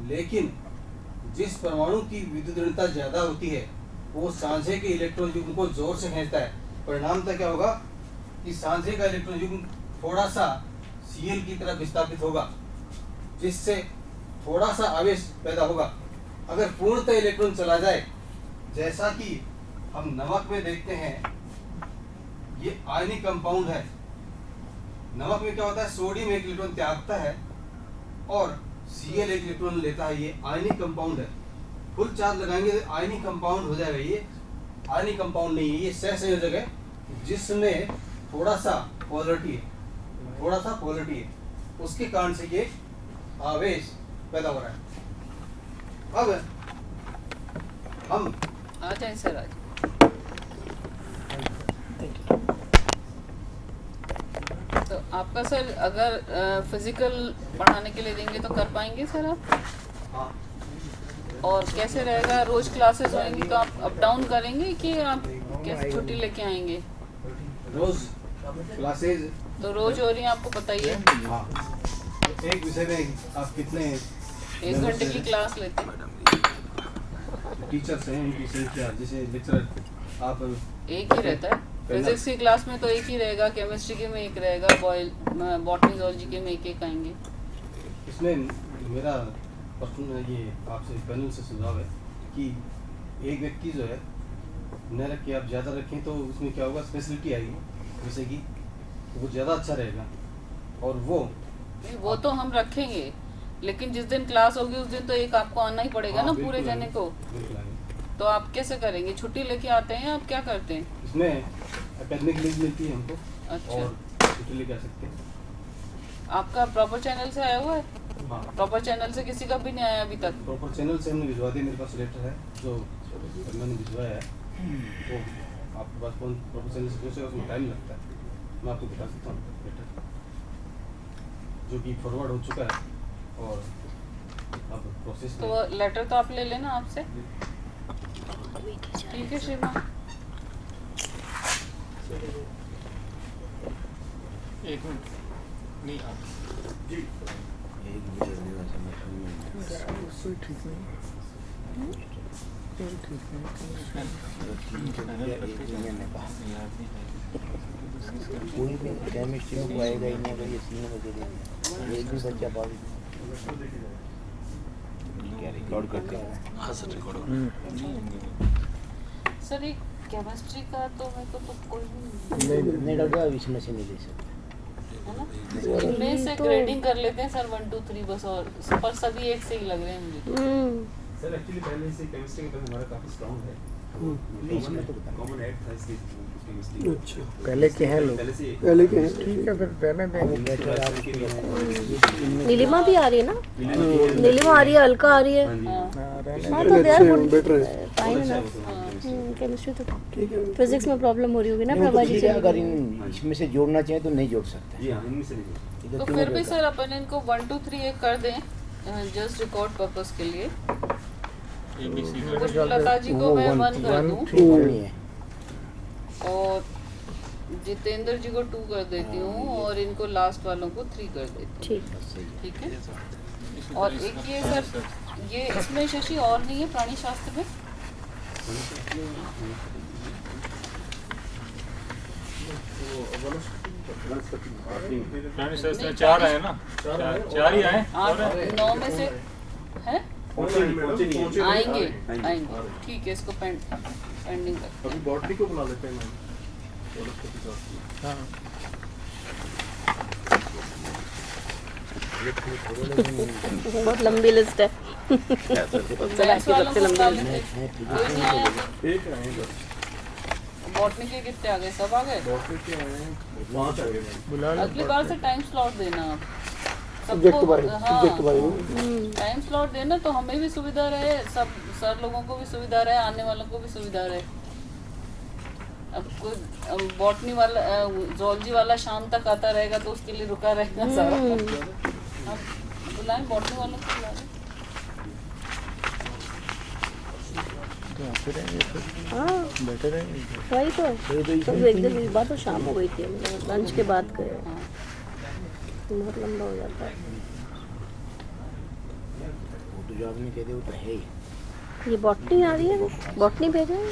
लेकिन जिस परमाणु की विद्युत ऋणता ज्यादा होती है वो सांझे के इलेक्ट्रॉन युग्म को जोर से खींचता है। परिणामतः क्या होगा कि सांझे का इलेक्ट्रॉन युग्म थोड़ा सा Cl की तरफ विस्थापित होगा, जिससे थोड़ा सा आवेश पैदा होगा। अगर पूर्णतः इलेक्ट्रॉन चला जाए, जैसा कि हम नमक में देखते हैं, ये आयनिक कंपाउंड है। नमक में क्या होता है? सोडियम एक इलेक्ट्रॉन त्यागता है और Cl एक इलेक्ट्रॉन लेता है। ये आयनिक कंपाउंड है। फुल चार्ज लगाएंगे तो आयनिक कंपाउंड हो जाएगा। ये आयनिक कंपाउंड नहीं है, ये सहसंयोजक है जिसमें थोड़ा सा पोलरिटी है, थोड़ा सा पोलरिटी है, उसके कारण से ये आवेश पैदा हो रहा है। अब हम आ जाए सर, आज तो आपका सर अगर फिजिकल पढ़ाने के लिए देंगे तो कर पाएंगे सर आप? हाँ, और कैसे रहेगा, रोज क्लासेस होंगी तो आप अप डाउन करेंगे कि आप कैसे छुट्टी लेके आएंगे? रोज क्लासेज तो रोज हो रही है, आपको पता ही है। हाँ, एक विषय में आप कितने 1 घंटे की क्लास लेते हैं। टीचर्स हैं, उनकी संख्या जैसे लेक्चरर आप एक ही रहता है। फिजिक्स की क्लास में तो एक ही रहेगा, केमिस्ट्री के में एक रहेगा, बॉटनी जूलॉजी के में एक आएंगे। इसमें मेरा पर्सनल ये आपसे पैनल से सुझाव है कि एक व्यक्ति जो है न रख के आप ज़्यादा रखें तो उसमें क्या होगा, स्पेशलिटी आएगी जैसे कि वो ज़्यादा अच्छा रहेगा। और वो तो हम रखेंगे, लेकिन जिस दिन क्लास होगी उस दिन तो एक आपको आना ही पड़ेगा ना पूरे जने को। तो आप कैसे करेंगे? छुट्टी लेके आते हैं, आप क्या करते हैं? इसमें एकेडमिक लीव मिलती है हमको। अच्छा, और छुट्टी लेके आ सकते हैं। आपका प्रॉपर चैनल से आया हुआ है? हाँ, प्रॉपर चैनल से किसी का भी नहीं आया अभी तक? प्रॉपर चैनल से हमने भिजवा दिया, मेरे पास लेटर है जो मैंने भिजवाया है। तो आपके पास कौन प्रॉपर चैनल से पहुँचेगा, उसमें टाइम लगता है। मैं आपको बता सकता हूँ लेटर जो कि फॉरवर्ड हो चुका है और अब प्रोसेस। तो लेटर तो आप ले लेना आपसे, ठीक है श्रीमान? एक मिनट नहीं आप जी ठीक नहीं कोई भी केमिस्ट्री में कोई आएगा ही नहीं अगर ये 3 बजे देंगे। एक भी बच्चा बाल क्या रिकॉर्ड करते हैं। हाँ सर, रिकॉर्ड सर एक केमिस्ट्री का तो मेरे को तो कोई नहीं डॉक्टर, इसमें से नहीं ले सकते है ना। इनमें से ग्रेडिंग कर लेते हैं सर 1 2 3 बस, और पर सभी एक से ही लग रहे हैं मुझे। सर एक्चुअली पहले से केमिस्ट्री में हमारा काफी स्ट्रांग है। इसमें तो कॉमन ऐड था इसकी केमिस्ट्री। अच्छा, पहले के हैं लोग, पहले से पहले के हैं, ठीक है, फिर रहने देंगे। नीलिमा भी आ रही है ना? नीलिमा आ रही है, अलका आ रही है। हाँ तो यार बेटर है, फाइन है ना। केमिस्ट्री तो ठीक है। फिजिक्स में प्रॉब्लम हो रही होगी ना नहीं, वो तो प्रभा जी ठीक है, से? अगर इसमें से जोड़ना चाहे तो नहीं जोड़ सकते। जी हाँ, इनमें से नहीं। तो फिर भी सर अपन इनको 1 2 3 एक कर दें जस्ट रिकॉर्ड पर्पस के लिए। कुछ लता जी को मैं 1 कर दूं और जितेंद्र जी को 2 कर देती हूँ और इनको लास्ट वालों को 3 कर देती हूँ, ठीक है? और एक ये सर, ये इसमें शशि और नहीं है प्राणी शास्त्र में? प्राणी शास्त्र में 4 आए ना, 4 ही आए। 9 में से है आएंगे, आएंगे। ठीक है, इसको पेंडिंग करते अभी हैं। बॉटनी को बुला लेते हैं मैम। बहुत लंबी लिस्ट है। चला मैथ्स वालों को बुला लेते हैं। कोई नहीं आया? एक आए हैं बस। बॉटनी के कितने आ गए? सब आ गए? बॉटनी के आए हैं 5 आ गए मैम। बुला लो, अगली बार से टाइम स्लॉट देना आप सब्जेक्ट बाय हाँ, सब्जेक्ट बाय टाइम स्लॉट देना तो हमें भी सुविधा रहे, सब सर लोगों को भी सुविधा रहे, आने वालों को भी सुविधा रहे। अब कोई बॉटनी वाला जूलॉजी वाला शाम तक आता रहेगा तो उसके लिए रुका रहेगा सारा। अब बुलाएं बॉटनी वालों को, बुला लें। हाँ बेटर है। वही तो एकदम इस बार तो शाम हो गई थी, लंच के बाद गए। बहुत लंबा हो जाता है। वो तो जो आपने कह दिया वो तो है ही। ये बॉटनी आ रही है, बॉटनी भेजा है।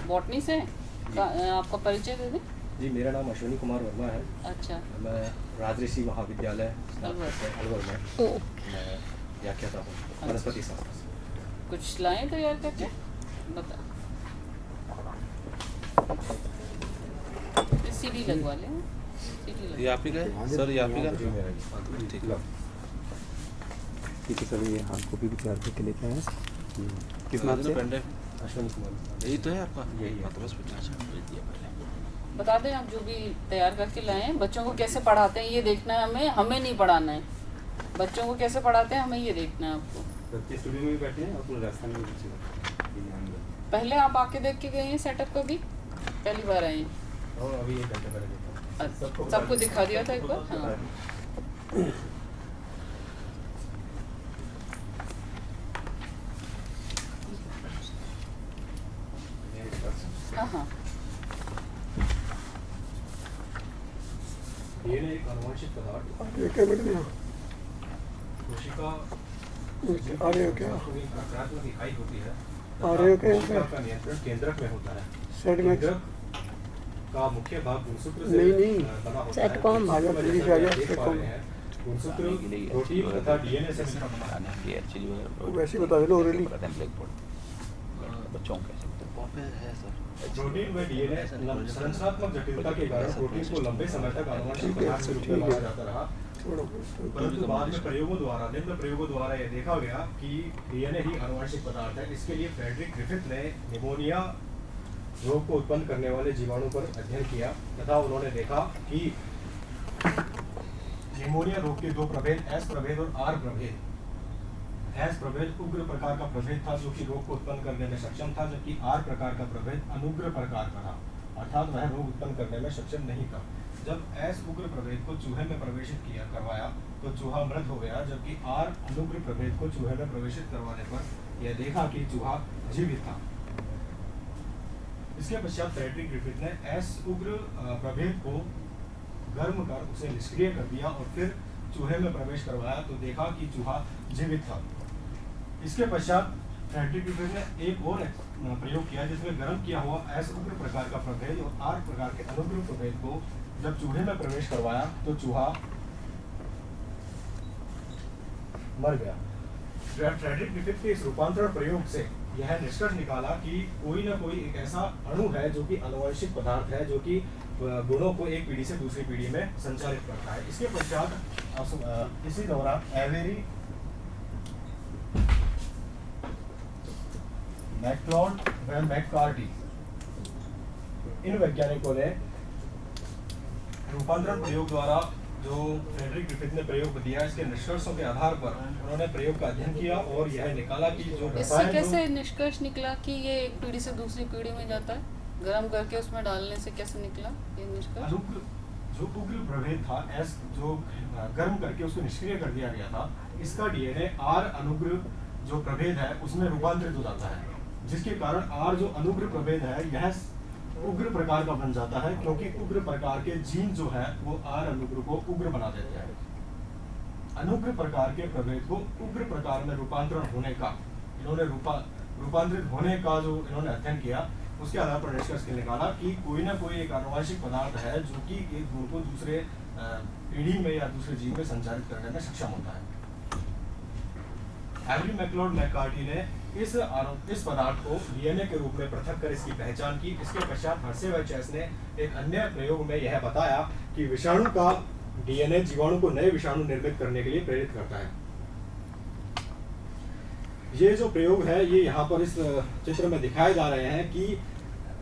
बॉटनी से आपका परिचय दे दें। जी, मेरा नाम अश्विनी कुमार वर्मा है। अच्छा, मैं राजऋषि महाविद्यालय अलवर में मैं व्याख्याता हूँ वनस्पति शास्त्र से। कुछ लाएं तैयार करके बता। सीडी लगवा लें, सीडी लगवा। ये आप ही का है सर? ये आप ही का? ठीक है, ठीक है सर, ये हाँ कॉपी भी तैयार करके लेते हैं। किस नाम से? अश्विनी कुमार। यही तो है आपका? यही है। तो बस बता दें आप जो भी तैयार करके लाए हैं। बच्चों को कैसे पढ़ाते हैं ये देखना है हमें, हमें नहीं पढ़ाना है। बच्चों को कैसे पढ़ाते हैं हमें ये देखना है आपको। बच्चे स्टूडियो में भी बैठे हैं और पूरे राजस्थान में बच्चे पहले आप आके देख के गए हैं सेटअप कभी? पहली बार आए हैं? और अभी 1 घंटे पहले देखा। सबको दिखा दिया था एक बार? हाँ। हाँ डीएनए एक आनुवंशिक पदार्थ ये क्या बेटे यहाँ कोशिका आ रहे हो क्या? नकारात्मक इकाई होती है आ रहे हो क्या? कोशिका का नियंत्रण केंद्रक में होता है। सेट में केंद्रक का मुख्य भाग गुणसूत्र से नहीं बना होता है। सेटकॉम। आ जाओ, जल्दी से आ जाओ, देख पा सेटकॉम। रहे हैं, गुणसूत्र प्रोटीन तथा डीएनए से मिलकर बना है। वैसे ही बता दे लो ओरली। बच्चों के प्रोटीन व डीएनए संरचनात्मक जटिलता के कारण प्रोटीन को लंबे समय तक आनुवंशिक पदार्थ के रूप में माना जाता रहा, परंतु बाद में निम्न प्रयोगों द्वारा यह देखा गया कि डीएनए ही आनुवंशिक पदार्थ है। इसके लिए फ्रेडरिक ग्रिफिथ ने निमोनिया रोग को उत्पन्न करने वाले जीवाणु पर अध्ययन किया तथा उन्होंने देखा कि निमोनिया रोग के दो प्रभेद एस प्रभेद और आर प्रभेद। एस प्रभेद उग्र प्रकार का प्रभेद था जो कि रोग को उत्पन्न करने में सक्षम था, जबकि आर प्रकार का प्रभेद अनुग्र प्रकार का था, अर्थात वह रोग उत्पन्न करने में सक्षम नहीं था। जब एस उग्र प्रभेद को चूहे में प्रवेशित करवाया तो चूहा मृत हो गया, जबकि आर अनुग्र प्रभेद को चूहे में प्रवेशित करवाने पर यह देखा कि चूहा जीवित था। इसके पश्चात फ्रेडरिक ग्रिफिथ ने एस उग्र प्रभेद को गर्म कर उसे निष्क्रिय कर दिया और फिर चूहे में प्रवेश करवाया तो देखा कि चूहा जीवित था। इसके पश्चात फ्रेडरिक ग्रिफिथ ने एक और प्रयोग किया जिसमें गर्म किया हुआ एस उग्र प्रकार का प्रभेद और आर प्रकार के अनुग्र प्रभेद को जब चूहे में प्रवेश करवाया तो चूहा मर गया। फ्रेडरिक ग्रिफिथ के इस रूपांतरण प्रयोग से यह निष्कर्ष निकाला कि कोई ना कोई एक ऐसा अणु है जो कि आनुवंशिक पदार्थ है जो कि गुणों को एक पीढ़ी से दूसरी पीढ़ी में संचालित करता है। इसके पश्चात इसी दौरान एवेरी मैक्लॉड व मैककार्टी इन वैज्ञानिकों ने रूपांतरण प्रयोग द्वारा जो फ्रेडरिक ग्रिफिथ ने प्रयोग दिया इसके निष्कर्षों के आधार पर उन्होंने प्रयोग का अध्ययन किया और यह निकाला कि जो इससे कैसे निष्कर्ष निकला कि ये एक पीढ़ी से दूसरी पीढ़ी में जाता है? गरम करके उसमें डालने से कैसे निकला ये निष्कर्ष? जो उग्र प्रभेद था एस जो गर्म करके उसको निष्क्रिय कर दिया गया था, इसका डीएनए आर अनुग्र जो प्रभेद है उसमें रूपांतरित हो जाता है, जिसके कारण आर जो अनुग्र प्रभेद है यह उग्र प्रकार का बन जाता है, क्योंकि उग्र प्रकार के जीन जो है वो आर अनुग्र को उग्र बना देते हैं। अनुग्र प्रकार के प्रभेद को उग्र प्रकार में रूपांतरण होने का इन्होंने रूपांतरित होने का जो इन्होंने अध्ययन किया उसके आधार पर निष्कर्ष निकाला कि कोई ना कोई एक आनुवंशिक पदार्थ है जो कि एक गुण को दूसरे पीढ़ी में या दूसरे जीव में संचारित करने में सक्षम होता है। एवरी मैक्लॉड मैककार्टी ने इस पदार्थ को डीएनए के रूप में पृथक कर इसकी पहचान की। इसके पश्चात हर्शे व चेस ने एक अन्य प्रयोग में यह बताया कि विषाणु का डीएनए जीवाणु को नए विषाणु निर्मित करने के लिए प्रेरित करता है। ये जो प्रयोग है ये यहाँ पर इस चित्र में दिखाए जा रहे हैं कि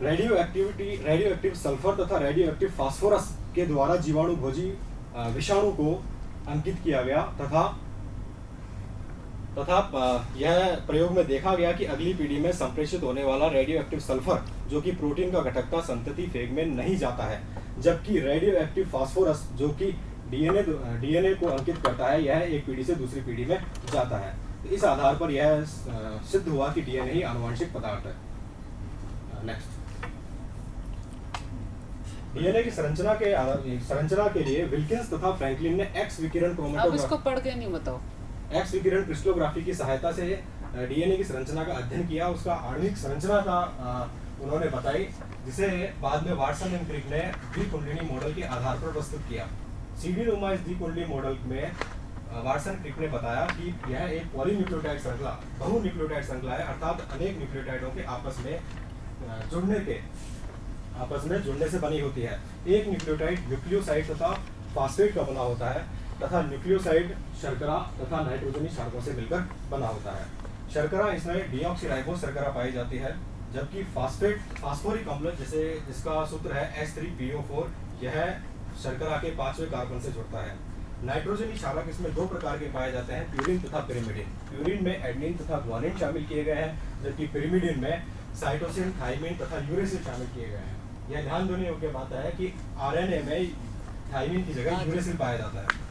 रेडियो एक्टिव सल्फर तथा रेडियो एक्टिव फास्फोरस के द्वारा जीवाणु भोजी विषाणु को अंकित किया गया तथा यह प्रयोग में देखा गया कि अगली पीढ़ी में संप्रेषित होने वाला रेडियो एक्टिव सल्फर जो कि प्रोटीन का घटक था संतति फेग में नहीं जाता है, जबकि रेडियो एक्टिव फास्फोरस जो कि डीएनए को अंकित करता है यह एक पीढ़ी से दूसरी पीढ़ी में जाता है। तो इस आधार पर यह सिद्ध हुआ कि डीएनए ही आनुवंशिक पदार्थ है। नेक्स्ट, डीएनए की संरचना के लिए विल्किंस तथा फ्रैंकलिन ने एक्स विकिरण अब इसको पढ़ के नहीं बताओ। एक्स विकिरण क्रिस्टलोग्राफी की सहायता से डीएनए की संरचना का अध्ययन किया, उसका आणविक संरचना का उन्होंने बताई, जिसे बाद में वाटसन एंड क्रिक ने द्विकुंडलिनी मॉडल के आधार पर प्रस्तुत किया। सीडी नुमा इस द्विकुंडली मॉडल में वाटसन क्रिक ने बताया कि यह एक पॉलीन्यूक्लियोटाइड श्रृंखला बहुन्यूक्लियोटाइड श्रृंखला है, अर्थात अनेक न्यूक्लियोटाइडों के आपस में जुड़ने से बनी होती है। एक न्यूक्लियोटाइड न्यूक्लियोसाइड तथा फास्फेट का बना होता है तथा न्यूक्लियोसाइड शर्करा तथा नाइट्रोजनी क्षारकों से मिलकर बना होता है। शर्करा इसमें डीऑक्सीराइबोस शर्करा पाई जाती है, जबकि फास्फोरिक अम्ल जिसका सूत्र है H3PO4 यह शर्करा के 5वें कार्बन से जुड़ता है। नाइट्रोजनी क्षारक इसमें दो प्रकार के पाए जाते हैं, प्यूरिन तथा पिरिमिडिन। प्यूरिन में एडेनिन तथा ग्वानिन शामिल किए गए हैं, जबकि पिरिमिडिन में साइटोसिन, थाइमिन तथा यूरेसिल शामिल किए गए हैं। यह ध्यान देने योग्य बात है कि आरएनए में थाइमिन की जगह यूरेसिल पाया जाता है।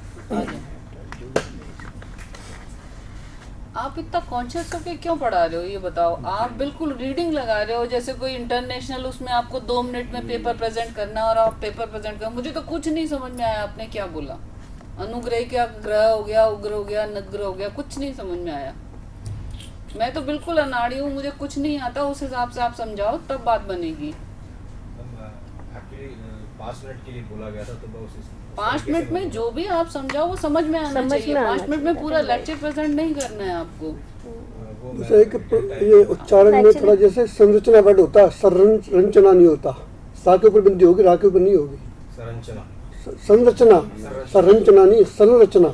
आप इतना कॉन्शियस होके क्यों पढ़ा रहे हो ये बताओ। आप बिल्कुल रीडिंग लगा रहे हो जैसे कोई इंटरनेशनल, उसमें आपको 2 मिनट में पेपर प्रेजेंट करना है और आप पेपर प्रेजेंट कर। मुझे तो कुछ नहीं समझ में आया आपने क्या बोला। अनुग्रह क्या ग्रह हो गया, उग्र हो गया, नग्रह हो गया, कुछ नहीं समझ में आया। मैं तो बिल्कुल अनाड़ी हूँ, मुझे कुछ नहीं आता, उस हिसाब से आप समझाओ तब बात बनेगी। 5 मिनट के लिए बोला गया था तो मैं उस 5 मिनट में जो भी आप समझाओ वो समझ में आना चाहिए। 5 मिनट में पूरा लेक्चर प्रेजेंट नहीं करना है आपको। जैसे ये उच्चारण में थोड़ा जैसे संरचना वर्ड होता है, संरचना नहीं होता। सा के ऊपर बिंदी होगी, रा के ऊपर नहीं होगी। संरचना, संरचना नहीं, संरचना।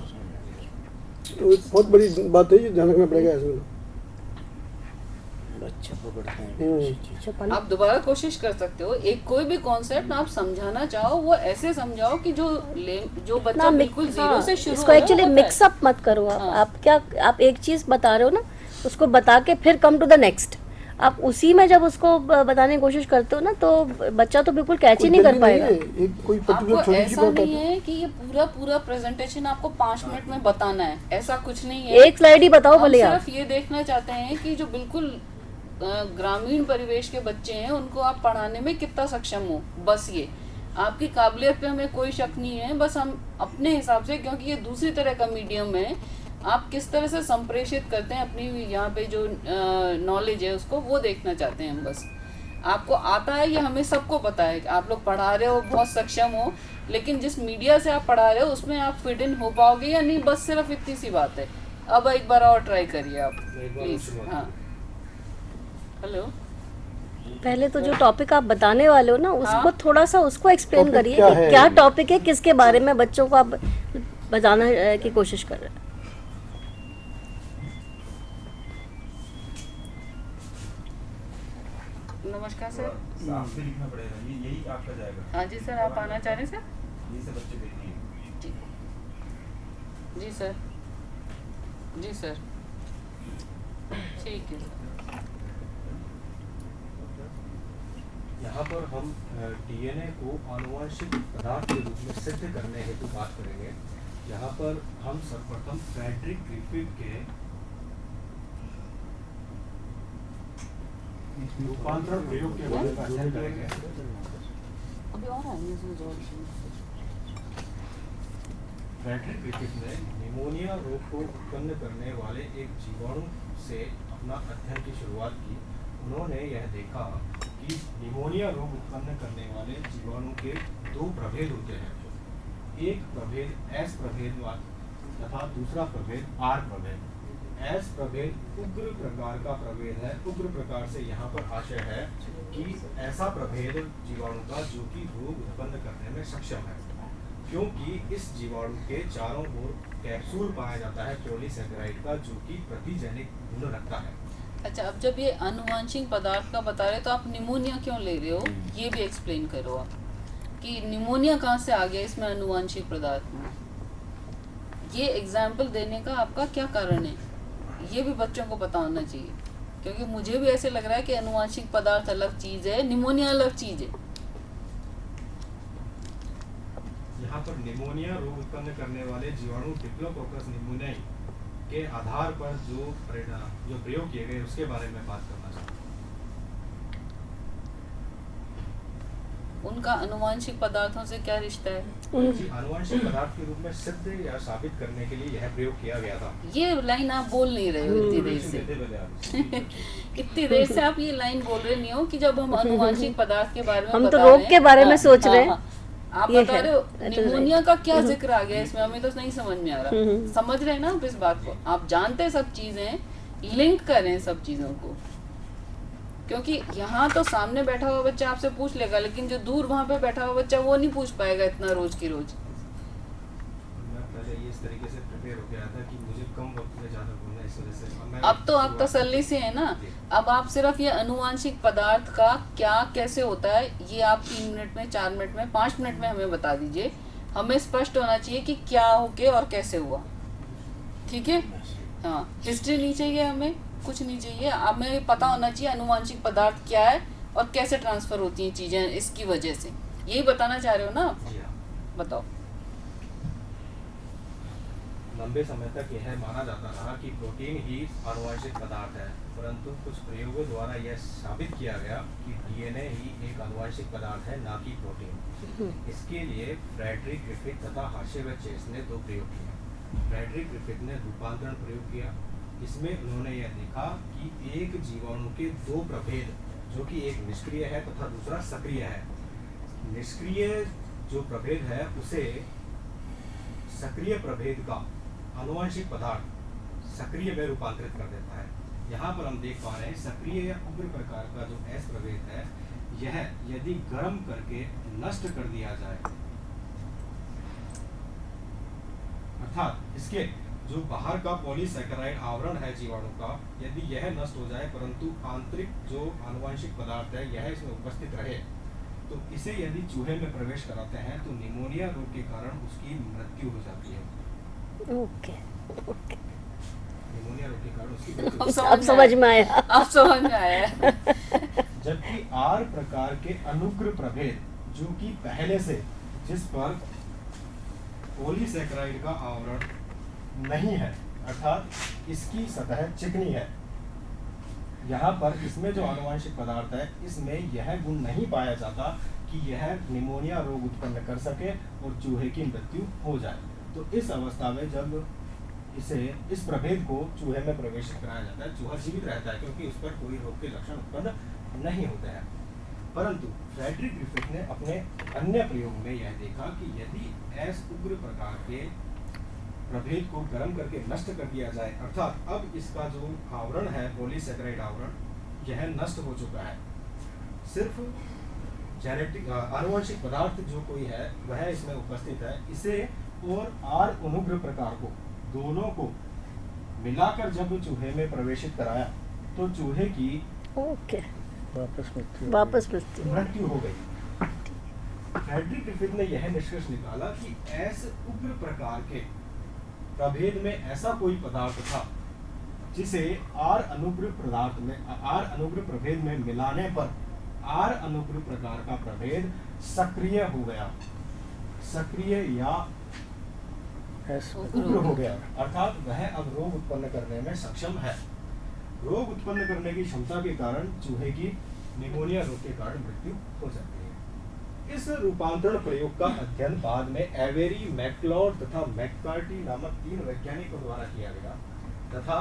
तो बहुत बड़ी बात है, ये ध्यान रखना पड़ेगा इसमें। आप दोबारा कोशिश कर सकते हो। एक कोई भी कॉन्सेप्ट आप समझाना चाहो वो ऐसे समझाओ कि जो बच्चा बिल्कुल जीरो से शुरू इसको एक्चुअली मिक्स अप मत करो। आप एक चीज बता रहे हो ना, उसको बता के फिर कम टू द नेक्स्ट। आप उसी में जब उसको बताने की कोशिश करते हो ना तो बच्चा तो बिल्कुल कैच ही नहीं कर पाएगा। आपको ऐसा नहीं है कि ये पूरा प्रेजेंटेशन आपको 5 मिनट में बताना है, ऐसा कुछ नहीं है। एक स्लाइड ही बताओ भले। आप सिर्फ ये देखना चाहते हैं कि जो बिल्कुल ग्रामीण परिवेश के बच्चे हैं उनको आप पढ़ाने में कितना सक्षम हो। बस ये आपकी काबिलियत पे हमें कोई शक नहीं है। बस हम अपने हिसाब से, क्योंकि ये दूसरी तरह का मीडियम है, आप किस तरह से संप्रेषित करते हैं अपनी यहाँ पे जो नॉलेज है उसको, वो देखना चाहते हैं हम। बस आपको आता है, ये हमें सबको पता है। आप लोग पढ़ा रहे हो, बहुत सक्षम हो, लेकिन जिस मीडिया से आप पढ़ा रहे हो उसमें आप फिट इन हो पाओगे या नहीं, बस सिर्फ इतनी सी बात है। अब एक बार और ट्राई करिए आप प्लीज। हाँ हेलो, पहले तो जो टॉपिक आप बताने वाले हो ना उसको थोड़ा सा उसको एक्सप्लेन करिए कि क्या टॉपिक है, किसके बारे में बच्चों को आप बताने की कोशिश कर रहे हैं। नमस्कार सर। आपसे लिखना पड़ेगा, यही आपका जाएगा। हाँ जी सर, आप आना चाह रहे हैं सर? ये सब बच्चे देखेंगे। जी सर, जी सर, ठीक है सर। यहाँ पर हम डीएनए को आनुवंशिक पदार्थ के रूप में सिद्ध करने हेतु बात करेंगे। यहाँ पर हम सर्वप्रथम फ्रेडरिक ग्रिफिथ के रूपांतरण प्रयोग के बारे में अध्ययन करेंगे। फ्रेडरिक ग्रिफिथ ने निमोनिया रोग को उत्पन्न करने वाले एक जीवाणु से अपना अध्ययन की शुरुआत की। उन्होंने यह देखा कि निमोनिया रोग उत्पन्न करने वाले जीवाणु के 2 प्रभेद होते हैं। एक प्रभेद एस प्रभेद तथा दूसरा प्रभेद आर प्रभेद। एस प्रभेद उग्र प्रकार का प्रभेद है। उग्र प्रकार से यहाँ पर आशय है कि ऐसा प्रभेद जीवाणु का जो कि रोग उत्पन्न करने में सक्षम है, क्योंकि इस जीवाणु के चारों ओर कैप्सूल पाया जाता है पॉलीसैकेराइड का, जो कि प्रतिजैनिक गुण रखता है। अच्छा, अब जब ये आनुवांशिक पदार्थ का बता रहे तो आप निमोनिया क्यों ले रहे हो, ये भी एक्सप्लेन करो आप कि निमोनिया कहाँ से आ गया इसमें आनुवांशिक पदार्थ में। ये एग्जाम्पल देने का आपका क्या कारण है, ये भी बच्चों को पता होना चाहिए, क्योंकि मुझे भी ऐसे लग रहा है कि आनुवांशिक पदार्थ अलग चीज है, निमोनिया अलग चीज है। यहाँ पर निमोनिया रोग उत्पन्न करने वाले जीवाणु डिप्लोकोकस निमोनियाई के आधार पर जो प्रयोग किए गए उसके बारे में बात करना चाहता हूँ। उनका आनुवांशिक पदार्थों से क्या रिश्ता है? आनुवांशिक पदार्थ के रूप में सिद्ध या साबित करने के लिए यह प्रयोग किया गया था। ये लाइन आप बोल नहीं रहे हो इतनी देर से। इतनी देर से आप ये लाइन बोल रहे नहीं हो कि जब हम आनुवांशिक पदार्थ के बारे में हम तो रोग के बारे में सोच रहे हैं। आप बता रहे हो निमोनिया का क्या जिक्र आ गया इसमें, हमें तो नहीं समझ में आ रहा। समझ रहे हैं ना आप इस बात को? आप जानते हैं सब चीजें, लिंक करें सब चीजों को, क्योंकि यहाँ तो सामने बैठा हुआ बच्चा आपसे पूछ लेगा, लेकिन जो दूर वहाँ पे बैठा हुआ बच्चा वो नहीं पूछ पाएगा इतना रोज की रोज। मैं पहले इस तरीके से प्रिपेयर हो गया था कि मुझे कम वक्त में ज्यादा बोलना, इस वजह से अब तो आप तसल्ली से है ना। अब आप सिर्फ ये आनुवांशिक पदार्थ का क्या कैसे होता है ये आप 3 मिनट में, 4 मिनट में, 5 मिनट में हमें बता दीजिए। हमें स्पष्ट होना चाहिए कि क्या होके और कैसे हुआ, ठीक है? हाँ, हिस्ट्री नहीं चाहिए हमें, कुछ नहीं चाहिए, हमें पता होना चाहिए आनुवांशिक पदार्थ क्या है और कैसे ट्रांसफर होती हैं चीजें इसकी वजह से। यही बताना चाह रहे हो ना आप? बताओ। लंबे समय तक यह माना जाता रहा कि प्रोटीन ही आनुवंशिक पदार्थ है, परंतु कुछ प्रयोगों द्वारा यह साबित किया गया कि डीएनए ही एक आनुवंशिक पदार्थ है, ना कि प्रोटीन। इसके लिए फ्रेडरिक ग्रिफिथ तथा हार्शे चेस ने 2 प्रयोग किए। फ्रेडरिक ग्रिफिथ ने रूपांतरण प्रयोग किया। इसमें उन्होंने यह देखा कि एक जीवाणु के 2 प्रभेद, जो कि एक निष्क्रिय है तथा दूसरा सक्रिय है। निष्क्रिय जो प्रभेद है उसे सक्रिय प्रभेद का आनुवंशिक पदार्थ सक्रिय में रूपांतरित कर देता है। यहाँ पर हम देख पा रहे हैं सक्रिय या उग्र प्रकार का जो एस प्रभेद है, यह यदि गर्म करके नष्ट कर दिया जाए, अर्थात इसके जो बाहर का पॉलीसैकेराइड आवरण है जीवाणु का, यदि यह नष्ट हो जाए परंतु आंतरिक जो आनुवंशिक पदार्थ है यह इसमें उपस्थित रहे, तो इसे यदि चूहे में प्रवेश कराते हैं तो निमोनिया रोग के कारण उसकी मृत्यु हो जाती है। ओके ओके, निमोनिया रोग के कारण उसकी अब समझ में आया, अब समझ में आया। जबकि आर प्रकार के अनुग्र प्रभेद, जो कि पहले से जिस पर पॉलीसैकेराइड का आवरण नहीं है, अर्थात इसकी सतह चिकनी है, यहाँ पर इसमें जो आनुवंशिक पदार्थ है इसमें यह गुण नहीं पाया जाता कि यह निमोनिया रोग उत्पन्न कर सके और चूहे की मृत्यु हो जाए। तो इस अवस्था में जब इस प्रभेद को चूहे में प्रवेशित कराया जाता है, चूहा जीवित रहता है क्योंकि उस पर कोई रोग के लक्षण उत्पन्न नहीं होते हैं। परंतु फ्रेडरिक ग्रिफिथ ने अपने अन्य प्रयोग में यह देखा कि यदि एस उग्र प्रकार के प्रभेद को गर्म करके नष्ट कर दिया जाए, अर्थात अब इसका जो आवरण है पॉलीसैकेराइड आवरण, यह नष्ट हो चुका है, सिर्फ जेनेटिक आनुवंशिक पदार्थ जो कोई है वह इसमें उपस्थित है, इसे और आर अनुग्र प्रकार को दोनों को मिलाकर जब चूहे में प्रवेशित कराया तो चूहे की वापस मृत्यु हो गई। फ्रेडरिक ग्रिफिथ ने यह निष्कर्ष निकाला कि ऐसे उग्र प्रकार के प्रभेद में ऐसा कोई पदार्थ था जिसे आर अनुग्र प्रभेद में मिलाने पर आर अनुग्र प्रकार का प्रभेद सक्रिय हो गया, सक्रिय या उग्र हो गया, अर्थात वह अब रोग उत्पन्न करने में सक्षम है। रोग उत्पन्न करने की क्षमता के कारण चूहे की निमोनिया रोग के कारण मृत्यु हो जाती है। इस रूपांतरण प्रयोग का अध्ययन बाद में एवेरी, मैक्लॉड तथा मैककार्टी नामक 3 वैज्ञानिकों द्वारा किया गया तथा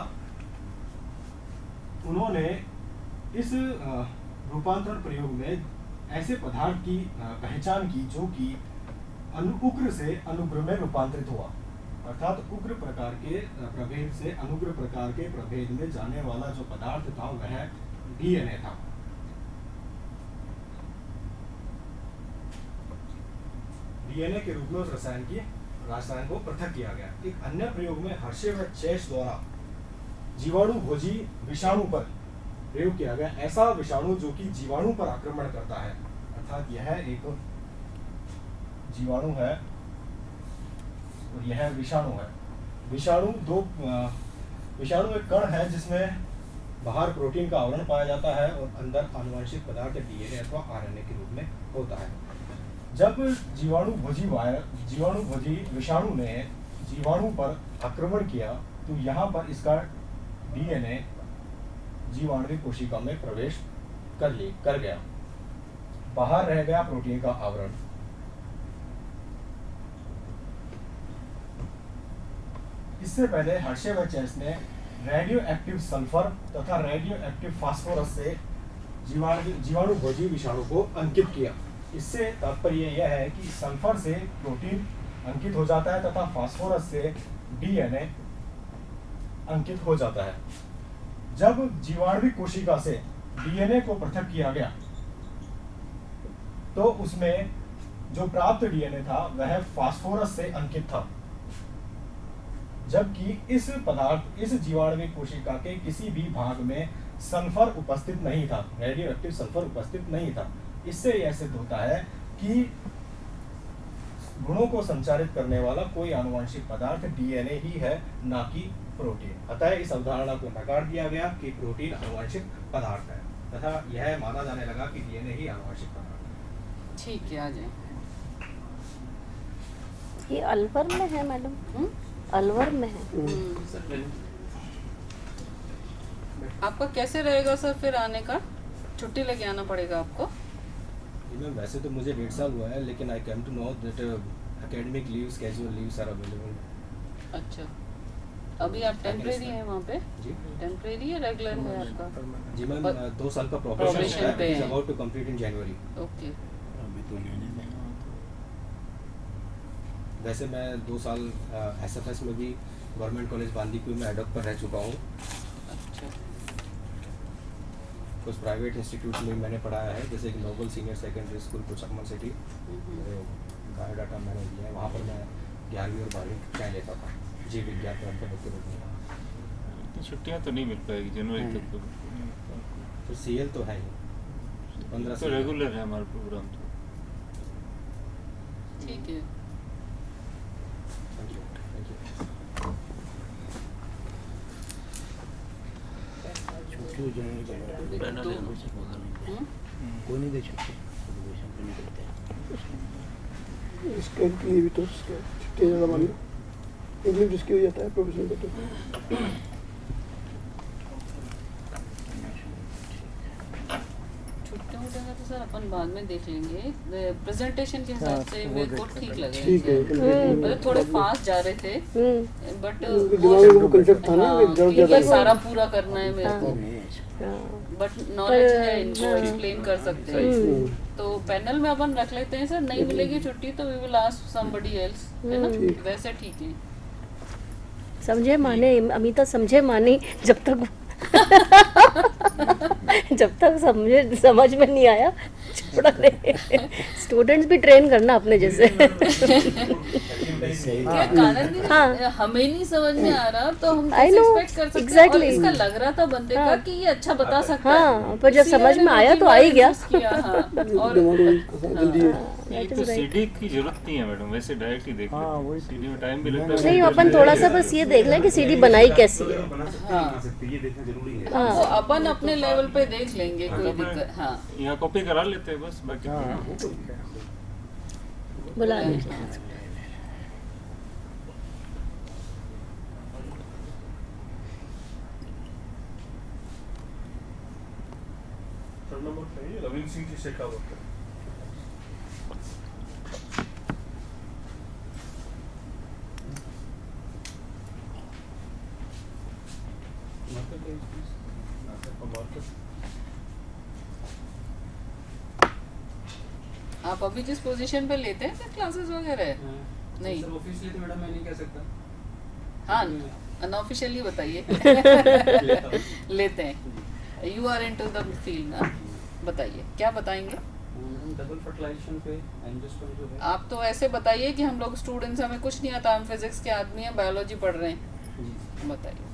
उन्होंने इस रूपांतरण प्रयोग में ऐसे पदार्थ की पहचान की जो कि उग्र से अनुग्र में रूपांतरित हुआ, अर्थात उग्र प्रकार के प्रभेद से अनुग्र प्रकार के प्रभेद में जाने वाला जो पदार्थ था वह डीएनए था। डीएनए के रूप में उस रसायन को पृथक किया गया। एक अन्य प्रयोग में हर्शे व चेस द्वारा जीवाणु भोजी विषाणु पर प्रयोग किया गया। ऐसा विषाणु जो कि जीवाणु पर आक्रमण करता है, अर्थात यह एक जीवाणु है और यह विषाणु है। विषाणु एक कण है जिसमें बाहर प्रोटीन का आवरण पाया जाता है और अंदर आनुवंशिक पदार्थ डीएनए अथवा आरएनए के रूप में होता है। जब जीवाणु भोजी विषाणु ने जीवाणु पर आक्रमण किया तो यहाँ पर इसका डीएनए जीवाणु कोशिका में प्रवेश कर गया, बाहर रह गया प्रोटीन का आवरण। इससे पहले हर्शे व चेस ने रेडियो एक्टिव सल्फर तथा रेडियो एक्टिव फास्फोरस से जीवाणु भोजी विषाणु को अंकित किया। इससे तात्पर्य यह है कि सल्फर से प्रोटीन अंकित हो जाता है तथा फास्फोरस से डीएनए अंकित हो जाता है। जब जीवाणु कोशिका से डीएनए को पृथक किया गया तो उसमें जो प्राप्त डीएनए था वह फास्फोरस से अंकित था, जबकि इस जीवाणु कोशिका के किसी भी भाग में सल्फर उपस्थित नहीं था, रेडियो एक्टिव सल्फर उपस्थित नहीं था। इससे यह सिद्ध होता है कि गुणों को संचारित करने वाला कोई आनुवंशिक पदार्थ डीएनए ही है, ना कि प्रोटीन। अतः इस अवधारणा को नकार दिया गया कि प्रोटीन आनुवंशिक पदार्थ है तथा यह माना जाने लगा कि डीएनए ही आनुवंशिक पदार्थ है। ठीक है, आ जाए। ये अल्फर में है मैडम? अलवर में है। आपका कैसे रहेगा सर फिर आने का? छुट्टी लेके आना पड़ेगा आपको? मैम वैसे तो मुझे 1.5 साल हुआ है, लेकिन I came to know that academic leaves, casual leaves are available. अच्छा, अभी आप टेम्परेरी हैं वहाँ पे? जी टेम्परेरी है, रेगुलर है आपका? जी मैम 2 साल का प्रोबेशन है, पे is about to complete in January. Okay. अभी तो लेने दें। वैसे मैं 2 साल एसएफएस में भी गवर्नमेंट कॉलेज बांदीकुई में एडॉक पर रह चुका हूँ। अच्छा। कुछ प्राइवेट इंस्टीट्यूट में मैंने पढ़ाया है, जैसे कि Noble senior secondary school Kuchaman City, biodata मैंने दिया है। वहाँ पर मैं 11वीं और 12वीं कक्षाएँ लेता था जीव विज्ञान के अंतर्गत के रूप में। छुट्टियाँ तो नहीं मिल पाएगी जनवरी तक तो। तो सीएल तो है ही 15 तो रेगुलर है हमारा प्रोग्राम तो। ठीक है। छुट्टी हो जाएगी कोई नहीं दे छुट्टी, एजुकेशन पे निकलते हैं। इसके लिए भी तो छुट्टी ज़्यादा मानी इंग्लिश जिसकी हो जाता है प्रोफेशनल का तो। छुट्टियों का तो सर अपन बाद में देख लेंगे, प्रेजेंटेशन के हिसाब से मेरे को ठीक लग रहा है। ठीक है। मतलब थोड़े फास्ट जा रहे थे बट दिमाग में वो कंसेप्ट था ना ये सारा पूरा करना है मेरे को, बट नॉलेज है, इनको एक्सप्लेन कर सकते हैं। तो पैनल में अपन रख लेते हैं सर, नहीं मिलेगी छुट्टी तो we will ask somebody else, है ना? वैसे ठीक है। समझे माने अमिता, समझे माने जब तक जब तक समझ में नहीं आया छोड़ा नहीं। स्टूडेंट्स भी ट्रेन करना अपने जैसे। हाँ, हमें नहीं समझ में आ रहा तो हम एक्सपेक्ट कर सकते हैं। और इसका लग रहा था बंदे का कि ये अच्छा बता सकता है। हाँ, पर जब समझ में आया तो आ ही गया। और एक तो सीडी की जरूरत नहीं है मैडम, वैसे डायरेक्ट ही देख लेते हैं। सीडी में टाइम भी लगता है। नहीं, अपन थोड़ा सा बस ये देख लें कि सीडी बनाई कैसी है। हाँ, ये देखना जरूरी है। हाँ, तो अपन अपने लेवल पे देख लेंगे, कोई दिक्कत। हाँ, यहाँ कॉपी करा लेते हैं बस, बाकी बुला लीजिए। रविंद्र सिंह जी शेखावत। आप अभी जिस पोजीशन पे लेते हैं क्लासेस वगैरह? नहीं ऑफिशियली तो मैडम मैं नहीं कह सकता। हाँ, अनऑफिशियली बताइए। लेते हैं। You are into the field ना, बताइए क्या बताएंगे? डबल फर्टिलाइजेशन पे एंजियोस्पर्म जो है। आप तो ऐसे बताइए कि हम लोग स्टूडेंट्स, हमें कुछ नहीं आता, हम फिजिक्स के आदमी हैं, बायोलॉजी पढ़ रहे हैं। बताइए।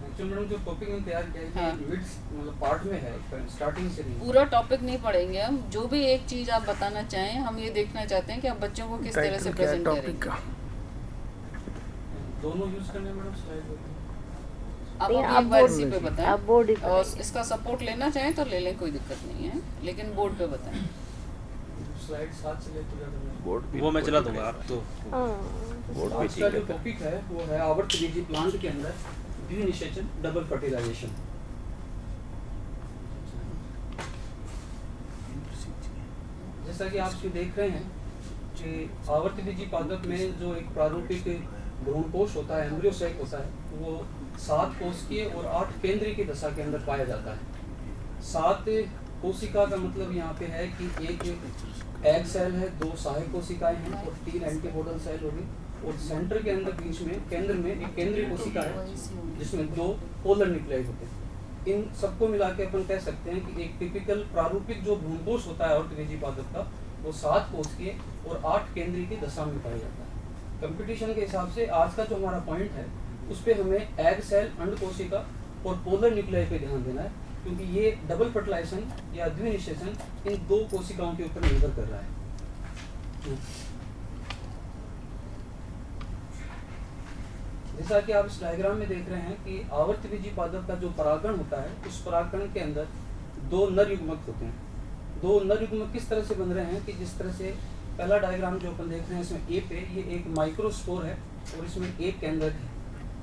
एक्चुअली मैडम जो टॉपिक में तैयार किया है ये मिड्स मतलब पार्ट में है, स्टार्टिंग से नहीं। पूरा टॉपिक नहीं पढ़ेंगे हम, जो भी एक चीज आप बताना चाहें, हम ये देखना चाहते हैं कि आप बच्चों को किस तरह से प्रेजेंट करेंगे। दोनों यूज करने मैडम स्लाइड होती है। आप एक बार इसी पे बताएं। आप बोर्ड और इसका सपोर्ट लेना चाहें तो ले लें, कोई दिक्कत नहीं है, लेकिन बोर्ड पे बताएं। स्लाइड साथ से ले तो ज्यादा बोर्ड वो मैं चला दूंगा, आप तो बोर्ड आज का जो टॉपिक है वो है आवर्तबीजी प्लांट के अंदर द्विनिषेचन डबल फर्टिलाइजेशन। जैसा कि आप देख रहे हैं कि आवर्तबीजी पादप में जो एक प्रारूपिक भ्रूणकोश होता है, एम्ब्रियोसाइक होता है, वो 7 कोशिकीय और 8 केंद्रीय की दशा के अंदर पाया जाता है। 7 कोशिका का मतलब यहाँ पे है कि एक एग सेल है, 2 सहायक कोशिकाएं हैं और 3 एंटीबॉडल सेल होगी। और सेंटर के अंदर बीच में केंद्र में एक केंद्रीय कोशिका है जिसमें 2 पोलर न्यूक्लियाई होते हैं। इन सबको मिला के अपन कह सकते हैं कि एक टिपिकल प्रारूपिक जो भ्रूणकोश होता है आवर्तबीजी पादप का, वो 7 कोशिकीय और 8 केंद्रीय की दशा में पाया जाता है। कंपटीशन के हिसाब से आज का जो हमारा पॉइंट है उस पे हमें एग सेल, अंड कोशिका और पोलर न्यूक्लियाई पे ध्यान देना है, क्योंकि ये डबल फर्टिलाइजेशन या द्विनिषेचन इन 2 कोशिकाओं के ऊपर निर्भर कर रहा है। जैसा कि आप इस डायग्राम में देख रहे हैं कि आवर्तबीजी पादप का जो परागण होता है, उस परागण के अंदर 2 नर युग्मक होते हैं। 2 नर युग्मक किस तरह से बन रहे हैं कि जिस तरह से पहला डायग्राम जो अपन देख रहे हैं इसमें ए पे, ये एक माइक्रोस्पोर है और इसमें एक केंद्रक है।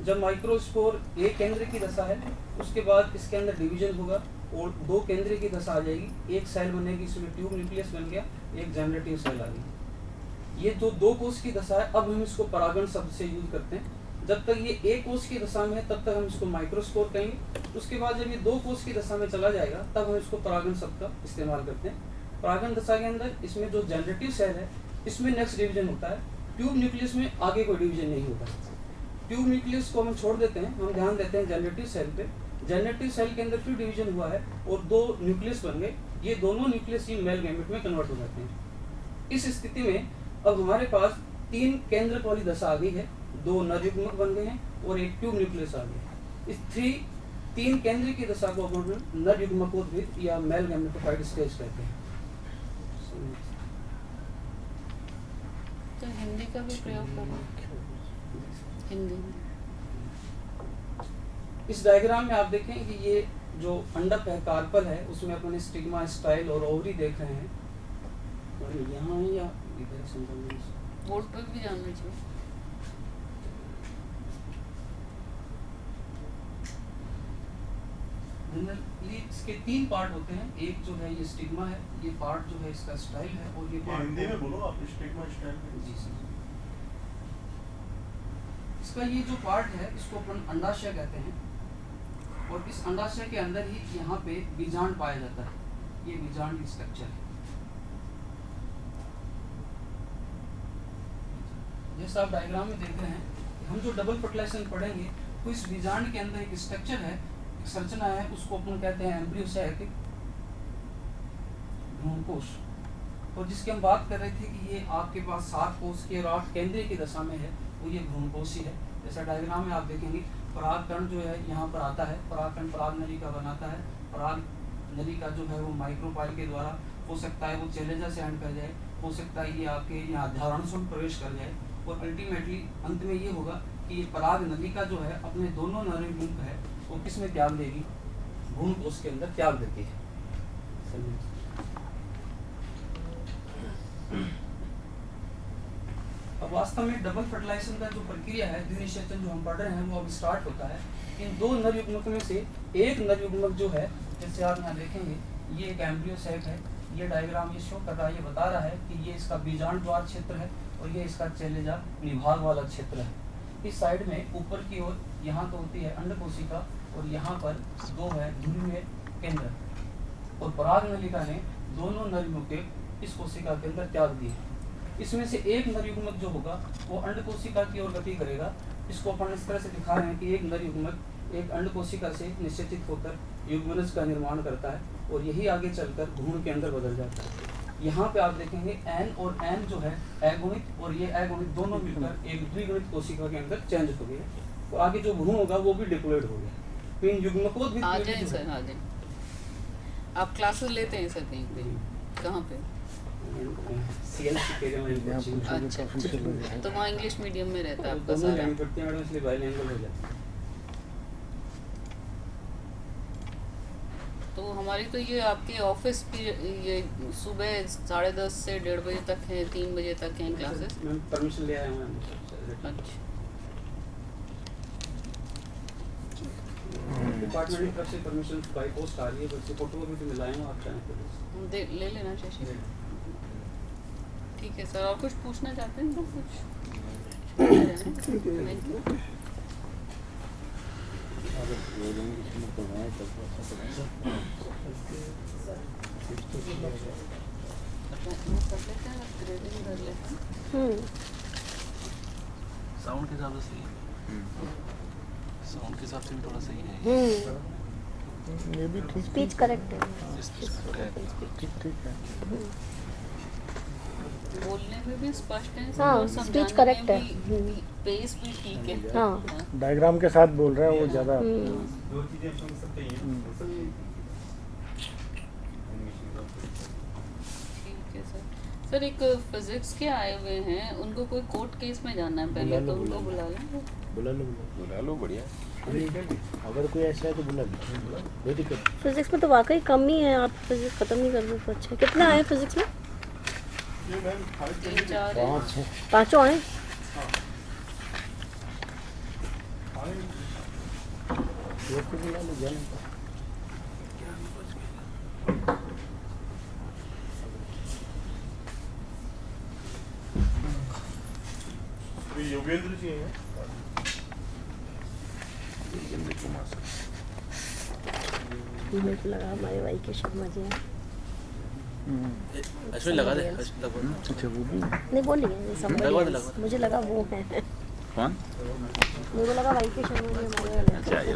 जब माइक्रोस्पोर एक केंद्र की दशा है उसके बाद इसके अंदर डिवीजन होगा और 2 केंद्र की दशा आ जाएगी, एक सेल बनेगी, इसमें ट्यूब न्यूक्लियस बन गया, एक जनरेटिव सेल आ गई। ये जो 2 कोष की दशा है, अब हम इसको परागण शब्द से यूज करते हैं। जब तक ये 1 कोष की दशा में है तब तक हम इसको माइक्रोस्पोर कहेंगे। उसके बाद जब ये 2 कोष की दशा में चला जाएगा तब हम इसको परागण शब्द का इस्तेमाल करते हैं। परागण दशा के अंदर इसमें जो जनरेटिव सेल है इसमें नेक्स्ट डिवीजन होता है, ट्यूब न्यूक्लियस में आगे कोई डिवीजन नहीं होता। ट्यूब न्यूक्लियस को हम छोड़ देते हैं, हम ध्यान देते हैं जनरेटिव सेल पे। जनरेटिव सेल के अंदर फिर डिवीजन हुआ है और 2 न्यूक्लियस बन गए, ये दोनों न्यूक्लियस ही मेल गैमेट में कन्वर्ट हो जाते हैं। इस स्थिति में अब हमारे पास 3 केंद्रक वाली दशा आ गई है, 2 नर युग्मक बन गए हैं और एक ट्यूब न्यूक्लियस आ गया। इस 3 केंद्र की दशा को अपन नर युग्मकोद्भिद या मेल गैमेटोफाइट स्टेज कहते हैं। तो हिंदी का भी प्रयोग करो, हिंदी में। इस डायग्राम में आप देखें कि ये जो अंडक है, कार्पल है, उसमें अपने स्टिग्मा, स्टाइल और ओवरी देख रहे हैं। और यहाँ या इधर बोर्ड पे भी जानना चाहिए। जनरली इसके 3 पार्ट होते हैं, एक जो है ये स्टिग्मा है, ये पार्ट जो है इसका स्टाइल है और ये पार्ट हिंदी में बोलो आप, स्टिग्मा स्टाइल। जी सर। इसका ये जो पार्ट है इसको अपन अंडाशय कहते हैं और इस अंडाशय के अंदर ही यहाँ पे बीजांड पाया जाता है, ये बीजांड स्ट्रक्चर है। जैसा आप डायग्राम में देख रहे हैं, हम जो डबल फर्टिलाइजेशन पढ़ेंगे तो इस बीजांड के अंदर एक स्ट्रक्चर है, एक संरचना है, उसको अपन कहते हैं एम्ब्रियोसाइक भ्रूणकोश। और जिसकी हम बात कर रहे थे कि ये आपके पास 7 कोष की और 8 केंद्रीय की दशा में है, वो ये भ्रूणकोश ही है। जैसा डायग्राम में आप देखेंगे परागकण जो है यहाँ पर आता है, परागकण पराग नलिका बनाता है, पराग नलिका जो है वो माइक्रोपाइल के द्वारा हो सकता है वो चेलेजा से एंड कर जाए, हो सकता है ये आपके यहाँ अध्यावरण में प्रवेश कर जाए और अल्टीमेटली अंत में ये होगा कि ये पराग नलिका जो है अपने दोनों नरयुग्मक है वो किस में त्याग देगी, भ्रूणकोश के अंदर त्याग देती है। अब वास्तव में डबल फर्टिलाइजेशन का जो प्रक्रिया है, द्विनिषेचन जो हम पढ़ रहे हैं, वो अब स्टार्ट होता है। इन 2 नर युग्मक में से एक नर युग्मक जो है, जैसे आप यहाँ देखेंगे ये एक एम्ब्रियोसाइक है, ये डायग्राम ये शो कर रहा है, ये बता रहा है कि ये इसका बीजांड द्वार क्षेत्र है और ये इसका चेलेजा निभाग वाला क्षेत्र है। इस साइड में ऊपर की ओर यहाँ तो होती है अंड कोशिका और यहाँ पर 2 है ध्रुवीय केंद्र और पराग नलिका ने दोनों नर युग्मक इस कोशिका के अंदर त्याग दिए। इसमें से एक नर युग्मक जो होगा वो अंड कोशिका की ओर गति करेगा। इसको अपन इस तरह से दिखा रहे हैं कि एक नर युग्मक एक अंड कोशिका से निश्चित होकर युग्मनज का निर्माण करता है और यही आगे चलकर भ्रूण के अंदर बदल जाता है। यहाँ पे आप देखेंगे एन और एन जो है अगुणित और ये अगुणित दोनों मिलकर एक द्विगुणित कोशिका के अंदर चेंज हो गए और आगे जो भ्रूण होगा वो भी डिप्लॉयड हो गया। तो इन युग्मकों आ जाए सर, आ जाए। आप क्लासेस लेते हैं सर कहीं पे? कहाँ पे? अच्छा, तो वहाँ इंग्लिश मीडियम में रहता है आपका सारा? मैडम इसलिए बाइलिंगुअल हो जाता है। तो हमारी तो ये आपके ऑफिस भी ये सुबह 10:30 से 1:30 बजे तक है, 3 बजे तक हैं क्लासेस। परमिशन ले आए हैं। अच्छा, डिपार्टमेंट की तरफ से परमिशन बाय पोस्ट आ रही है, बच्चे फोटो भी तो मिलाएंगे आप चाहें तो ले लेना चाहिए। ठीक है सर, और कुछ पूछना चाहते हैं तो कुछ? Thank you. साउंड के हिसाब से सही है, साउंड के हिसाब से भी थोड़ा सही है। ये भी ठीक, स्पीच करेक्ट है, ठीक है, बोलने में भी स्पष्ट है, हाँ, स्पीच करेक्ट है, पेस भी ठीक है। हाँ, डायग्राम के साथ बोल रहा है वो ज़्यादा। 2 चीजें समझ सकते हैं। ठीक है सर। सर एक फिजिक्स के आए हुए हैं, उनको कोई कोर्ट केस में जाना है, पहले तो उनको बुला लें। बुला लो, बढ़िया। अगर कोई ऐसा है तो बुला लो, कोई दिक्कत। फिजिक्स में तो वाकई कम ही है, आप फिजिक्स खत्म नहीं कर रहे तो अच्छा है। कितना आए फिजिक्स में? ये मैम 5 पांचों आए। योगेंद्र जी हैं। मेरे को लगा हमारे भाई के शर्मा जी हैं। अश्विन लगा दे। अच्छा वो भी नहीं, वो नहीं है, somebody else। मुझे लगा वो है। कौन? मेरे को लगा भाई के शर्मा जी हमारे वाले। अच्छा ये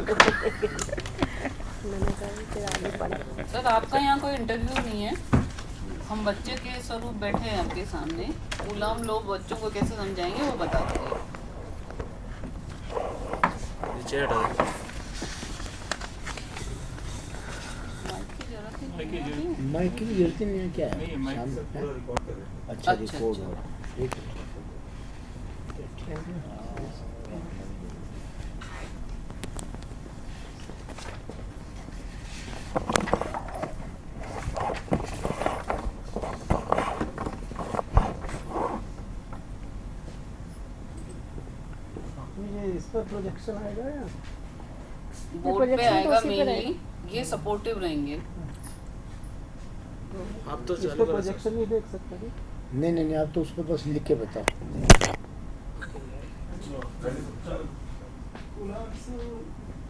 मैंने कहा फिर आगे पढ़ा। सर आपका यहाँ कोई इंटरव्यू नहीं है, हम बच्चे के स्वरूप बैठे हैं आपके सामने, गुलाम लोग बच्चों को कैसे समझाएंगे वो बताते हैं। चेयर हटा दे। माइक की जरूरत नहीं है क्या है? नहीं, माइक सामने से पूरा रिकॉर्ड कर रहे हैं। अच्छा अच्छा, रिकॉर्ड अच्छा। हो रहा है। एक ये इस पर प्रोजेक्शन आएगा या बोर्ड पे projection तो आएगा उसी पे मेनली, ये सपोर्टिव रहेंगे। आप तो इस चालू पर करो। प्रोजेक्शन नहीं देख सकते क्या? नहीं आप तो उस पर बस लिख के बताओ।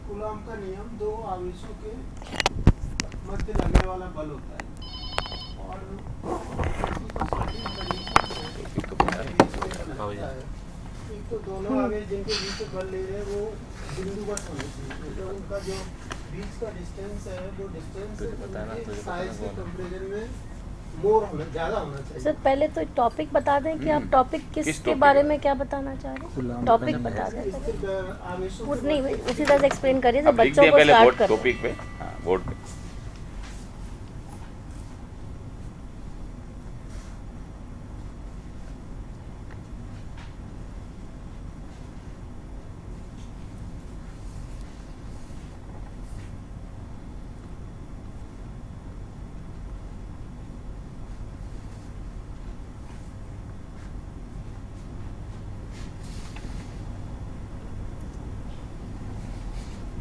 कूलॉम का नियम दो आवेशों के मध्य लगने वाला बल होता है और एक तो दोनों आवेश जिनके बीच में बल ले रहे हैं वो बिंदुवत होने चाहिए, तो उनका जो बीच का डिस्टेंस है वो डिस्टेंस साइज के कंपैरिजन में मोर होना ज़्यादा होना चाहिए। सर पहले तो टॉपिक बता दें कि आप टॉपिक किसके बारे में क्या बताना चाह रहे हैं। टॉपिक बता दें। आवेशों वो नहीं उसी तरह से एक्सप्लेन करिए जब अब लिख बच्चों दिया को पहले स्टार्ट बोर्ड कर। टॉपिक पे। हाँ बोर्ड पे।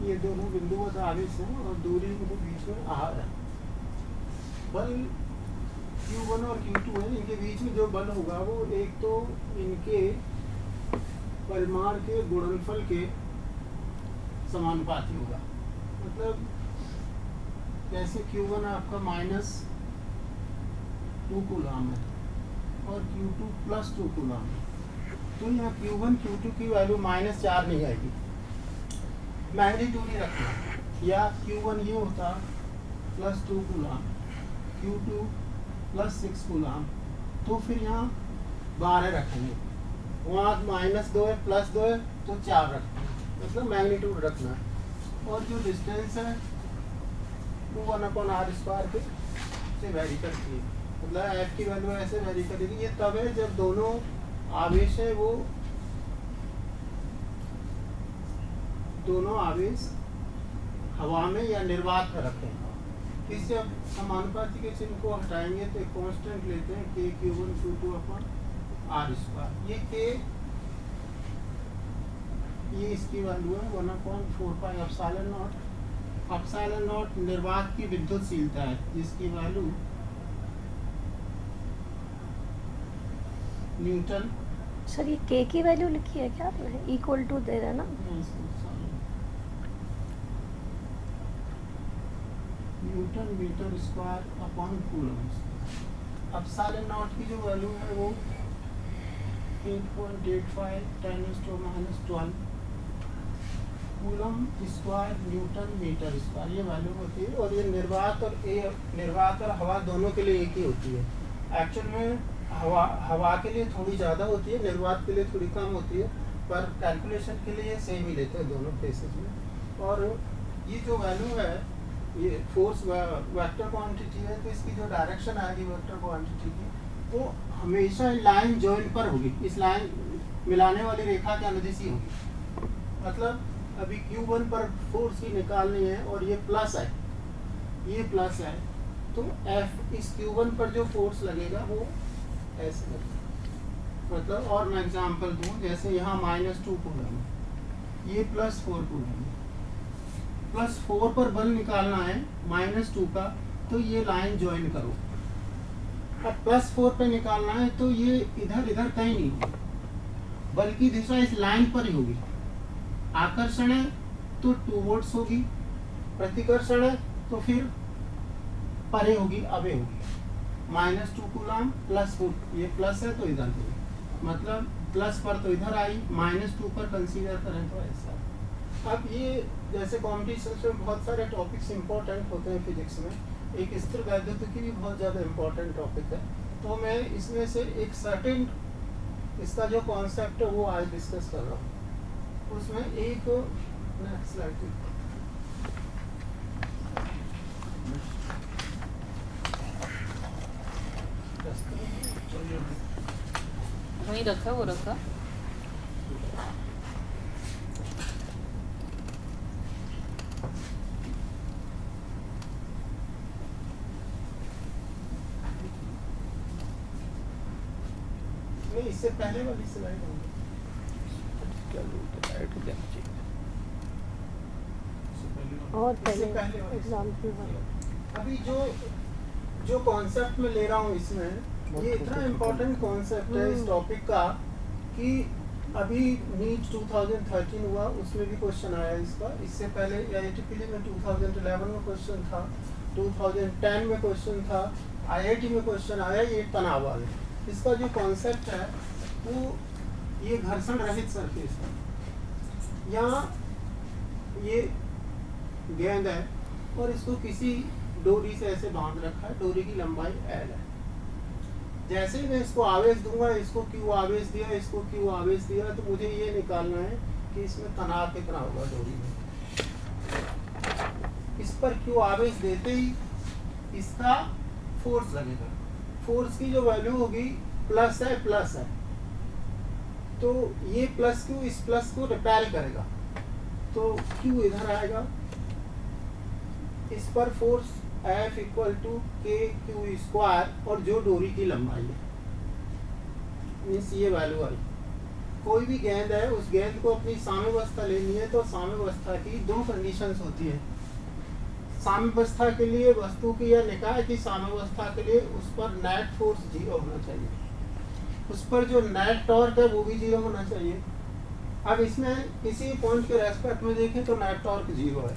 ये दोनों बिंदुवत आवेश हैं और दूरी के बीच में आहार है। बल Q1 और Q2 है, इनके बीच में जो बल होगा वो एक तो इनके परिमाण के गुणनफल के समानुपाती होगा। मतलब जैसे Q1 आपका -2 कूलॉम है और Q2 +2 कूलॉम है, तो यहाँ Q1 Q2 की वैल्यू -4 नहीं आएगी, मैग्नीट्यूड ही रखना है। या Q1 ये होता +2 कूलॉम, Q2 +6 कूलॉम, तो फिर यहाँ 12 रखेंगे, वहाँ -2 है +2 है तो 4 रखेंगे, मतलब मैग्नीट्यूड रखना है। और जो डिस्टेंस है वो 1/r² के से वेरी करती है, मतलब F की वैल्यू ऐसे वेरी करेगी। ये तब है जब दोनों आवेश है वो दोनों आवेश हवा में या निर्वात में रखें। इससे अब समानुपाती के चिन्ह को हटाएंगे तो एक कांस्टेंट लेते हैं k Q1 Q2/r²। ये k ये इसकी वैल्यू है 1/4πε0। ε0 निर्वात की विद्युतशीलता है जिसकी वैल्यू न्यूटन। सर ये k की वैल्यू लिखी है क्या आपने? इक्वल टू दे रहे हैं ना। न्यूटन m²/कूलम। अब ε0 की जो वैल्यू है वो 8.85 10⁻⁻12 coulomb square newton metre square ये वैल्यू होती है। और ये निर्वात और हवा दोनों के लिए एक ही होती है। एक्चुअल में हवा के लिए थोड़ी ज़्यादा होती है, निर्वात के लिए थोड़ी कम होती है, पर कैलकुलेशन के लिए सेम ही लेते हैं दोनों केसेस में। और ये जो वैल्यू है ये फोर्स वेक्टर क्वांटिटी है, तो इसकी जो डायरेक्शन आएगी वेक्टर क्वांटिटी की वो हमेशा लाइन जॉइंट पर होगी, इस लाइन मिलाने वाली रेखा के अनुदिश ही होगी। मतलब अभी Q1 पर फोर्स ही निकालनी है और ये प्लस है, ये प्लस है, तो F इस Q1 पर जो फोर्स लगेगा वो ऐसे करके, मतलब और मैं एग्जांपल दूं, जैसे यहाँ -2 कूलम है, ये +4 कूलम है, +4 पर बल निकालना है -2 का, तो ये लाइन ज्वाइन करो। अब +4 पे निकालना है तो ये इधर इधर कहीं नहीं होगी, बल्कि दिशा इस लाइन पर ही होगी। आकर्षण है तो 2 वोल्ट्स होगी, प्रतिकर्षण है तो फिर परे होगी, अवे होगी। -2 कूलम +4, ये प्लस है तो इधर होगी, मतलब प्लस पर तो इधर आई, -2 पर कंसीडर करें तो ऐसा। अब ये जैसे कॉम्पिटिशन में बहुत सारे टॉपिक्स इंपॉर्टेंट होते हैं फिजिक्स में, एक स्थिर वैद्युतिकी भी बहुत ज़्यादा इम्पोर्टेंट टॉपिक है, तो मैं इसमें से एक सर्टेन इसका जो कॉन्सेप्ट है वो आज डिस्कस कर रहा हूँ। उसमें एक नेक्स्ट स्लाइड वहीं रखा, वो रखा। नहीं, इससे पहले वाली स्लाइड होगी। और इससे पहले पहले वाली एग्जाम्पल अभी जो कॉन्सेप्ट में ले रहा हूँ इसमें, ये इतना इम्पोर्टेंट कॉन्सेप्ट है इस टॉपिक का कि अभी नीट 2013 हुआ, उसमें भी क्वेश्चन आया इसका। इससे पहले AITPL में 2011 में क्वेश्चन था, 2010 में क्वेश्चन था, IIT में क्वेश्चन आया। ये तनाव वाले, इसका जो कॉन्सेप्ट है वो ये घर्षण रहित सरफेस है। यहाँ ये गेंद है और इसको किसी डोरी से ऐसे बांध रखा है, डोरी की लंबाई L है। जैसे ही मैं इसको आवेश दूंगा, इसको Q आवेश दिया, इसको Q आवेश दिया, तो मुझे ये निकालना है कि इसमें तनाव कितना होगा डोरी में। इस पर Q आवेश देते ही इसका फोर्स लगेगा, फोर्स की जो वैल्यू होगी प्लस है, तो ये +Q इस प्लस को रिपेल करेगा, तो Q इधर आएगा। इस पर फोर्स F = KQ² और जो डोरी की लंबाई है, मीन्स ये वैल्यू आई। कोई भी गेंद है, उस गेंद को अपनी साम्यावस्था लेनी है, तो साम्यावस्था की 2 कंडीशंस होती है। साम्यावस्था के लिए वस्तु की या निकाय की साम्यावस्था के लिए उस पर नेट फोर्स 0 होना चाहिए, उस पर जो नेट टॉर्क है वो भी 0 होना चाहिए। अब इसमें किसी पॉइंट के रेस्पेक्ट में देखें तो नेट टॉर्क 0 है।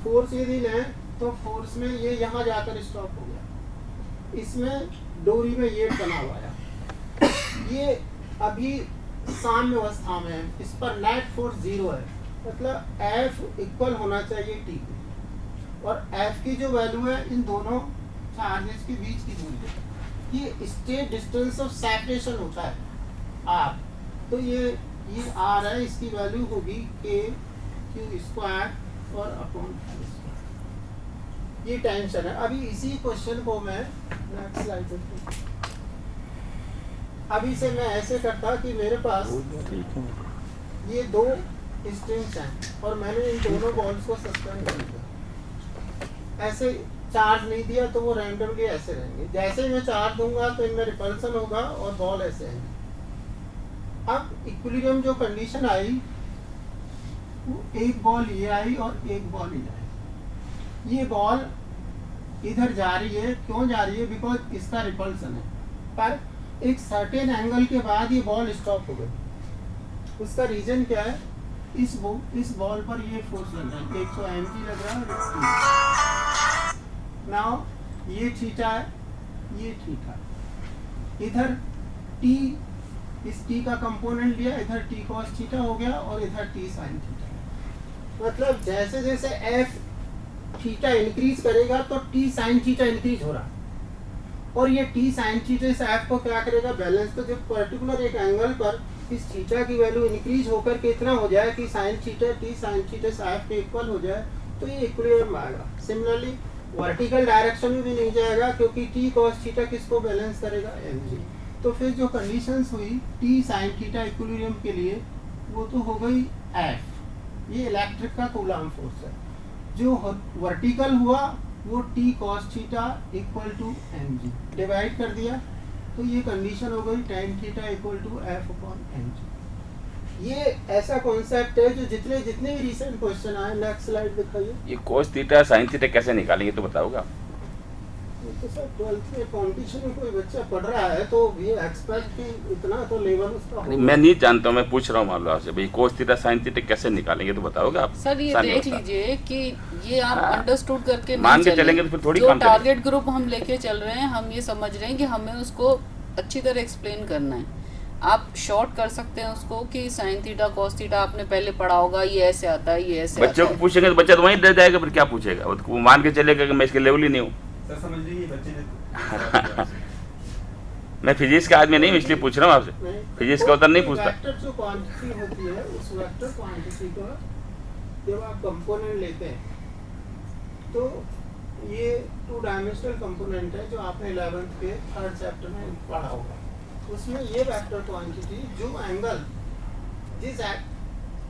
फोर्स यदि लें तो फोर्स में ये यहाँ जाकर स्टॉप हो गया, इसमें डोरी में ये तनाव आया, ये अभी साम्य अवस्था में है, इस पर नेट फोर्स 0 है, मतलब F इक्वल होना चाहिए T के, और F की जो वैल्यू है इन दोनों चार्जेस के बीच की दूरी है, ये स्टेट डिस्टेंस ऑफ सेपरेशन होता है R। तो ये R है, इसकी वैल्यू होगी KQ² और अपॉन L²। ये टेंशन है। अभी इसी क्वेश्चन को मैं नेक्स्ट स्लाइड पे, अभी से मैं ऐसे करता कि मेरे पास ये 2 स्ट्रिंग्स हैं और मैंने इन दोनों बॉल्स को सस्पेंड कर दिया, ऐसे चार्ज नहीं दिया तो वो रैंडमली ऐसे रहेंगे। जैसे ही मैं चार्ज दूंगा तो इनमें रिपल्सन होगा और बॉल ऐसे आएंगे। अब इक्विलिब्रियम जो कंडीशन आई, वो एक बॉल ये आई और एक बॉल ये आई। ये बॉल इधर जा रही है, क्यों जा रही है? बिकॉज इसका रिपल्सन है, पर एक सर्टेन एंगल के बाद ये बॉल स्टॉप हो गई। उसका रीजन क्या है? इस बॉल पर ये फोर्स लग रहा है, 100 mg लग रहा है। नाउ ये थीटा है, ये थीटा, इधर t, इस t का कंपोनेंट लिया, इधर t cos थीटा हो गया और इधर t sin थीटा। मतलब जैसे जैसे f थीटा इंक्रीज करेगा तो t sin थीटा इंक्रीज हो रहा है, और ये t sin थीटा से f को क्या करेगा? बैलेंस। तो जब पर्टिकुलर एक एंगल पर इस थीटा की वैल्यू इंक्रीज होकर के इतना हो जाए कि sin theta t sin theta से f के इक्वल हो जाए, तो ये इक्विलिब्रियम आएगा। सिमिलरली वर्टिकल डायरेक्शन में भी नहीं जाएगा, क्योंकि t cos थीटा किसको बैलेंस करेगा? mg। तो फिर जो कंडीशंस हुई t sin थीटा इक्विलिब्रियम के लिए, वो तो हो गई f, ये इलेक्ट्रिक का कूलम्ब फोर्स है। जो वर्टिकल हुआ वो t cos theta = mg, divide कर दिया तो ये कंडीशन हो गई tan theta equal to f/mg। ये ऐसा कॉन्सेप्ट है जो जितने भी रिसेंट क्वेश्चन आए, नेक्स्ट स्लाइड दिखाइए। ये cos थीटा sin थीटा कैसे निकालेंगे तो बताओगे आप? तो सर 12th में कंपटीशन में कोई बच्चा पढ़ रहा है तो ये एक्सपेक्ट कि इतना तो लेवल उसका नहीं, मैं नहीं जानता हूँ, मैं पूछ रहा हूँ मान लो आपसे भाई cos थीटा sin थीटा कैसे निकालेंगे तो बताओगे आप? सर ये देख लीजिए कि ये आप अंडरस्टूड करके मान के चलेंगे तो फिर थोड़ी जो काम चलेगा। टारगेट ग्रुप हम लेके चल रहे हैं, हम ये समझ रहे हैं कि हमें उसको अच्छी तरह एक्सप्लेन करना है। आप शॉर्ट कर सकते हैं उसको कि sin थीटा cos थीटा आपने पहले पढ़ा होगा, ये ऐसे आता है, ये ऐसे बच्चों को पूछेंगे तो बच्चा तो वहीं रह जाएगा, फिर क्या पूछेगा? वो मान के चलेगा कि मैं इसके लेवल ही नहीं हूँ। सर समझ लीजिए बच्चे ने मैं फिजिक्स का आदमी नहीं हूँ, इसलिए पूछ रहा हूँ आपसे। फिजिक्स का उत्तर नहीं पूछता। वेक्टर जो क्वांटिटी होती है उस वेक्टर क्वांटिटी का जब आप कंपोनेंट लेते हैं तो ये 2 डायमेंशनल कंपोनेंट है जो आपने 11th के 3rd चैप्टर में पढ़ा होगा। उसमें ये वेक्टर क्वांटिटी जो एंगल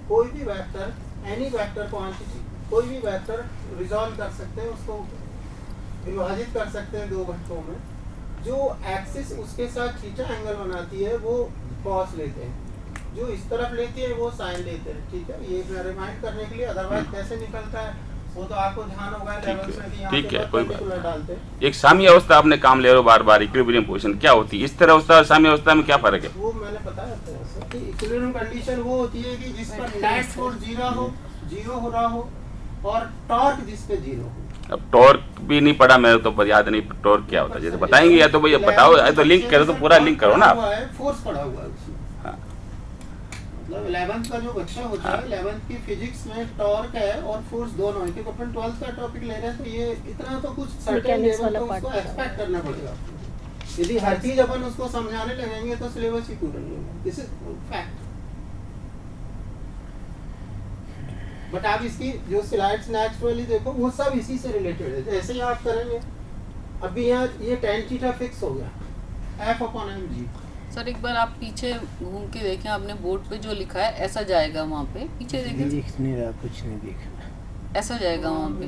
कोई भी वेक्टर, एनी वेक्टर क्वांटिटी, कोई भी वेक्टर रिजॉल्व कर सकते हैं, उसको विभाजित कर सकते हैं 2 घटकों में। जो एक्सिस उसके साथ थीटा एंगल बनाती है वो कॉस लेते हैं, जो इस तरफ लेती है वो साइन लेते हैं। ठीक है, ये मैं रिमाइंड करने के लिए, अदरवाइज कैसे निकलता है वो तो आपको ध्यान होगा लेवल्स में कि यहाँ ठीक है, पे कोई पर्टिकुलर डालते हैं। एक साम्य अवस्था आपने काम ले रहे हो बार बार, इक्विलिब्रियम पोजीशन क्या होती है? इस तरह अवस्था और साम्य अवस्था में क्या फर्क है? वो मैंने बताया था सर कि इक्विलिब्रियम कंडीशन वो होती है कि जिस पर नेट फोर्स जीरो हो रहा हो और टॉर्क जिस पे 0 हो। अब टॉर्क भी नहीं पढ़ा मेरे तो, पर याद नहीं टॉर्क क्या होता है। जैसे बताएंगे या तो भैया बताओ, या तो लिंक करो, तो पूरा लिंक करो ना आप। फोर्स पढ़ा हुआ है उसमें। हाँ। मतलब 11th का जो बच्चा होता है 11th की फिजिक्स में टॉर्क है और फोर्स दोनों है, क्योंकि अपन 12th का टॉपिक ले रहे हैं तो ये इतना तो कुछ सर्टेन लेवल तो उसको एक्सपेक्ट करना पड़ेगा। यदि हर चीज अपन उसको समझाने लगेंगे तो सिलेबस ही पूरा नहीं होगा। This is fact. बट आप इसकी जो स्लाइड्स नेक्स्ट वाली देखो वो सब इसी से रिलेटेड है। जैसे ही आप करेंगे, अभी यहाँ ये tan थीटा फिक्स हो गया f/mg। सर एक बार आप पीछे घूम के देखें, आपने बोर्ड पे जो लिखा है ऐसा जाएगा वहाँ पे, पीछे देखें। दिख नहीं रहा, कुछ नहीं दिख रहा। ऐसा जाएगा वहाँ पे।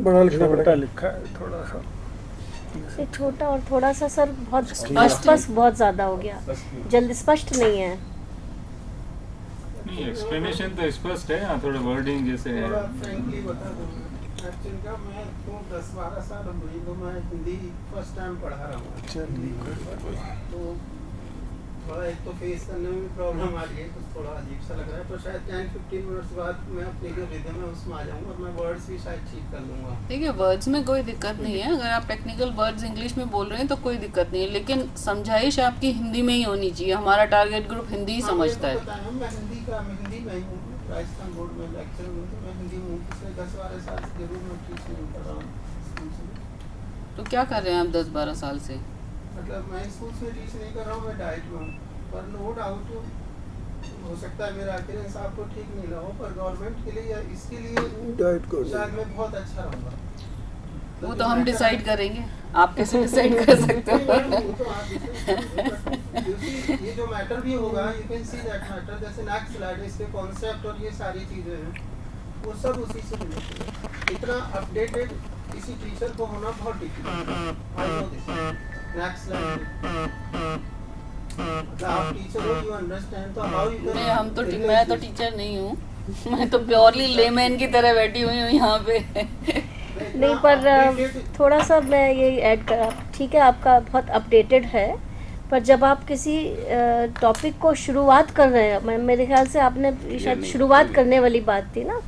बड़ा लिखना पड़ेगा, लिखा है थोड़ा सा ये छोटा और थोड़ा सा सर बहुत स्पष्ट बहुत ज्यादा हो गया, जल्दी स्पष्ट नहीं है। नहीं, एक्सप्लेनेशन तो स्पष्ट है, यहाँ थोड़ा वर्डिंग जैसे है। थोड़ा फ्रैंकली बता दूँ, एक्चुअली का मैं तो 10-12 साल हुई तो मैं हिंदी फर्स्ट टाइम पढ़ा रहा हूँ। तो थोड़ा एक तो फेस करने में प्रॉब्लम आ रही है, कुछ थोड़ा अजीब सा लग रहा है। तो शायद 10-15 मिनट्स बाद मैं अपने जो रिदम में उसमें आ जाऊँगा और मैं वर्ड्स भी शायद ठीक कर लूँगा। देखिए वर्ड्स में कोई दिक्कत नहीं है, अगर आप टेक्निकल वर्ड्स इंग्लिश में बोल रहे हैं तो कोई दिक्कत नहीं है, लेकिन समझाइश आपकी हिंदी में ही होनी चाहिए। हमारा टारगेट ग्रुप हिंदी ही समझता है। मैं हिंदी में हूँ, राजस्थान बोर्ड में लेक्चर में तो मैं हिंदी में पिछले 10-12 साल से जरूर मैं टीच नहीं कर रहा हूँ। तो क्या कर रहे हैं आप 10-12 साल से? मतलब मैं स्कूल में टीच नहीं कर रहा हूँ, मैं डाइट में हूँ। पर नो डाउट हो सकता है मेरा एक्सपीरियंस आपको ठीक नहीं लगा हो, पर गवर्नमेंट के लिए या इसके लिए डाइट को शायद मैं बहुत अच्छा रहूँगा। वो तो हम डिसाइड करेंगे, आप कैसे डिसाइड कर सकते हो? ये जो मैटर भी होगा, you can see that matter. जैसे नेक्स्ट स्लाइड इसके कॉन्सेप्ट और ये सारी चीजें हैं वो सब उसी से रिलेटेड है। इतना अपडेटेड किसी टीचर को होना बहुत डिफिकल्ट है। I know this. Next slide. आप टीचर हो, यू अंडरस्टैंड, तो हाउ यू नहीं, हम तो मैं तो टीचर नहीं हूँ, मैं तो प्योरली लेमैन की तरह बैठी हुई हूँ यहाँ पे। नहीं, पर थोड़ा सा मैं ये ऐड करा, ठीक है आपका बहुत अपडेटेड है, पर जब आप किसी टॉपिक को शुरुआत कर रहे हैं, मेरे ख्याल से आपने शायद शुरुआत करने वाली बात थी ना,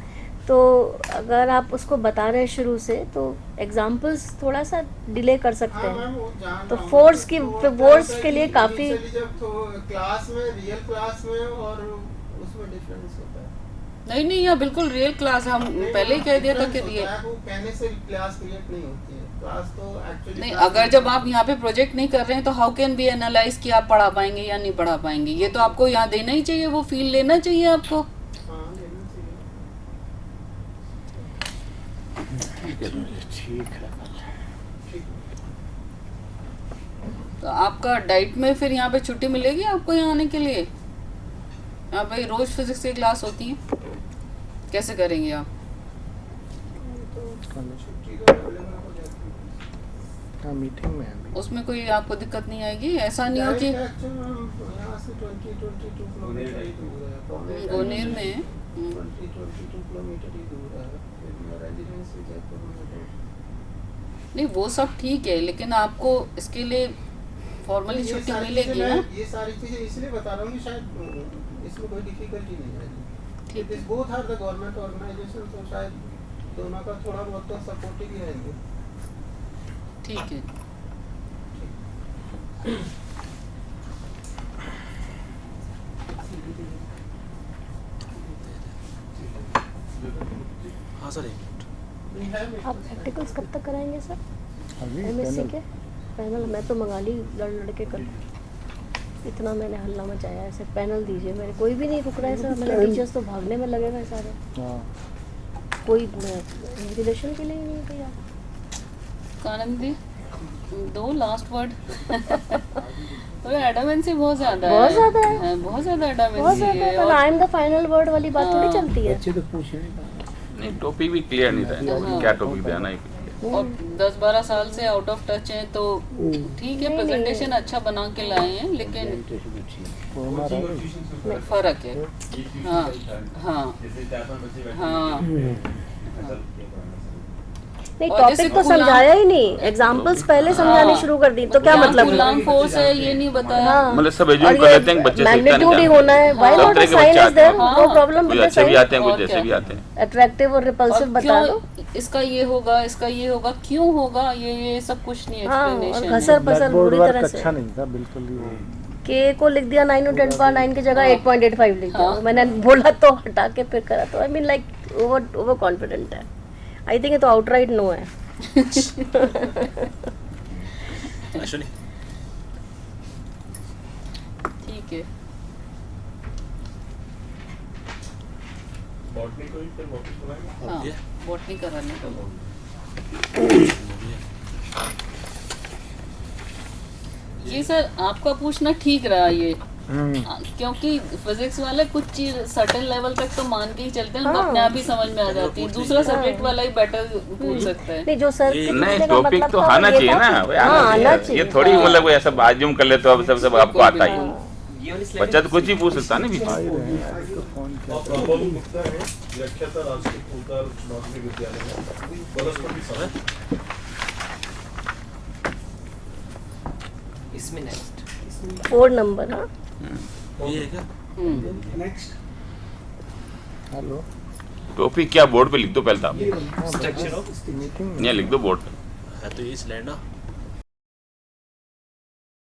तो अगर आप उसको बता रहे हैं शुरू से तो एग्जाम्पल्स थोड़ा सा डिले कर सकते हैं। तो फोर्स के लिए काफ़ी क्लास में, रियल क्लास में और उसमें डिफरेंस होता है। नहीं, यह बिल्कुल रियल क्लास है, हम पहले ही कह दिया था कि रियल। वो कहने से क्लास क्रिएट नहीं होती है, क्लास तो एक्चुअली नहीं। अगर जब आप यहाँ पे प्रोजेक्ट नहीं कर रहे हैं तो हाउ कैन बी एनालाइज कि आप पढ़ा पाएंगे या नहीं पढ़ा पाएंगे? ये तो आपको यहाँ देना ही चाहिए, वो फील लेना चाहिए आपको। ठीक है। तो आपका डाइट में फिर यहाँ पे छुट्टी मिलेगी आपको यहाँ आने के लिए? यहाँ पे रोज फिजिक्स की क्लास होती है, कैसे करेंगे आप? हाँ, मीटिंग में अभी उसमें कोई आपको दिक्कत नहीं आएगी? ऐसा नहीं हो कि यहाँ से 20-22 किलोमीटर ही दूर है, गोनेर में 20-22 किलोमीटर ही दूर है, फिर मेरा रेजिडेंस जयपुर में है। नहीं वो सब ठीक है, लेकिन आपको इसके लिए फॉर्मली छुट्टी मिलेगी ना? ये सारी चीजें इसलिए बता रहा हूँ कि शायद इसमें कोई डिफिकल्टी नहीं आएगी। ठीक है। Both are the government organisation, तो शायद दोनों का थोड़ा बहुत तो सपोर्टिव ही रहेंगे। ठीक है। हाँ सर, आप प्रैक्टिकल्स कब तक कराएंगे सर? MSc के पैनल मैं तो मंगा ली लड़ के कल, इतना मैंने हल्ला मचाया ऐसे पैनल दीजिए, मेरे कोई भी नहीं रुक रहा है सर, मेरे टीचर्स तो भागने में लगे हुए सारे, कोई रिलेशन के लिए ही नहीं तैयार। कानन दी दो लास्ट वर्ड। तो एडमेंसी बहुत ज्यादा है, बहुत ज्यादा है, बहुत ज्यादा एडमेंसी बहुत ज्यादा है। है, I am the final word वाली बात थोड़ी चलती है। बच्चे तो पूछ रहे नहीं, टॉपिक भी क्लियर नहीं था, क्या टॉपिक देना है। और 10-12 साल से आउट ऑफ टच हैं, तो ठीक है प्रेजेंटेशन अच्छा बना के लाए हैं, लेकिन फर्क है। हाँ हाँ हाँ, नहीं टॉपिक तो समझाया ही नहीं, एग्जांपल्स पहले समझाने शुरू कर दी, तो क्या मतलब? गुलाम फोर्स है ये नहीं बताया। मतलब सब एज्यूम कर लेते हैं बच्चे मैग्नीट्यूड ही होना है, why not a sign is there, no problem with the अच्छे भी साइन, आते हैं, कुछ जैसे भी आते हैं। अट्रैक्टिव और रिपल्सिव बता दो, इसका ये होगा, इसका ये होगा, क्यों होगा, ये सब कुछ नहीं एक्सप्लेनेशन है। घसर पसर बुरी तरह से अच्छा नहीं था बिल्कुल ही। के को लिख दिया 9 और 10 पर 9 की जगह 8.85 लिख दिया, मैंने बोला तो हटा के फिर करा, तो I mean like over confident है। आई थिंक ये तो आउटराइट नो है। ठीक है। बॉटनी को ही फिर वापस बुलाएंगे। हाँ, बॉटनी कराने का। ये सर आपका पूछना ठीक रहा ये, क्योंकि फिजिक्स वाले कुछ चीज सर्टेन लेवल तक तो मान के ही चलते हैं, अपने आप ही समझ में आ जाती है, दूसरा सब्जेक्ट वाला ही बेटर पूछ सकता है। नहीं जो सर नहीं टॉपिक तो आना चाहिए ना, आना चाहिए। ये थोड़ी मतलब ऐसा आजूम कर ले तो अब सब आपको आता ही, बच्चा तो कुछ ही पूछ सकता है ना बीच इसमें नेक्स्ट 4 नंबर। हाँ ये है क्या? नेक्स्ट हेलो, टॉपिक क्या बोर्ड पे लिख दो पहले, आप स्ट्रक्चर ऑफ नहीं लिख दो बोर्ड पे। तो ये स्लाइड ना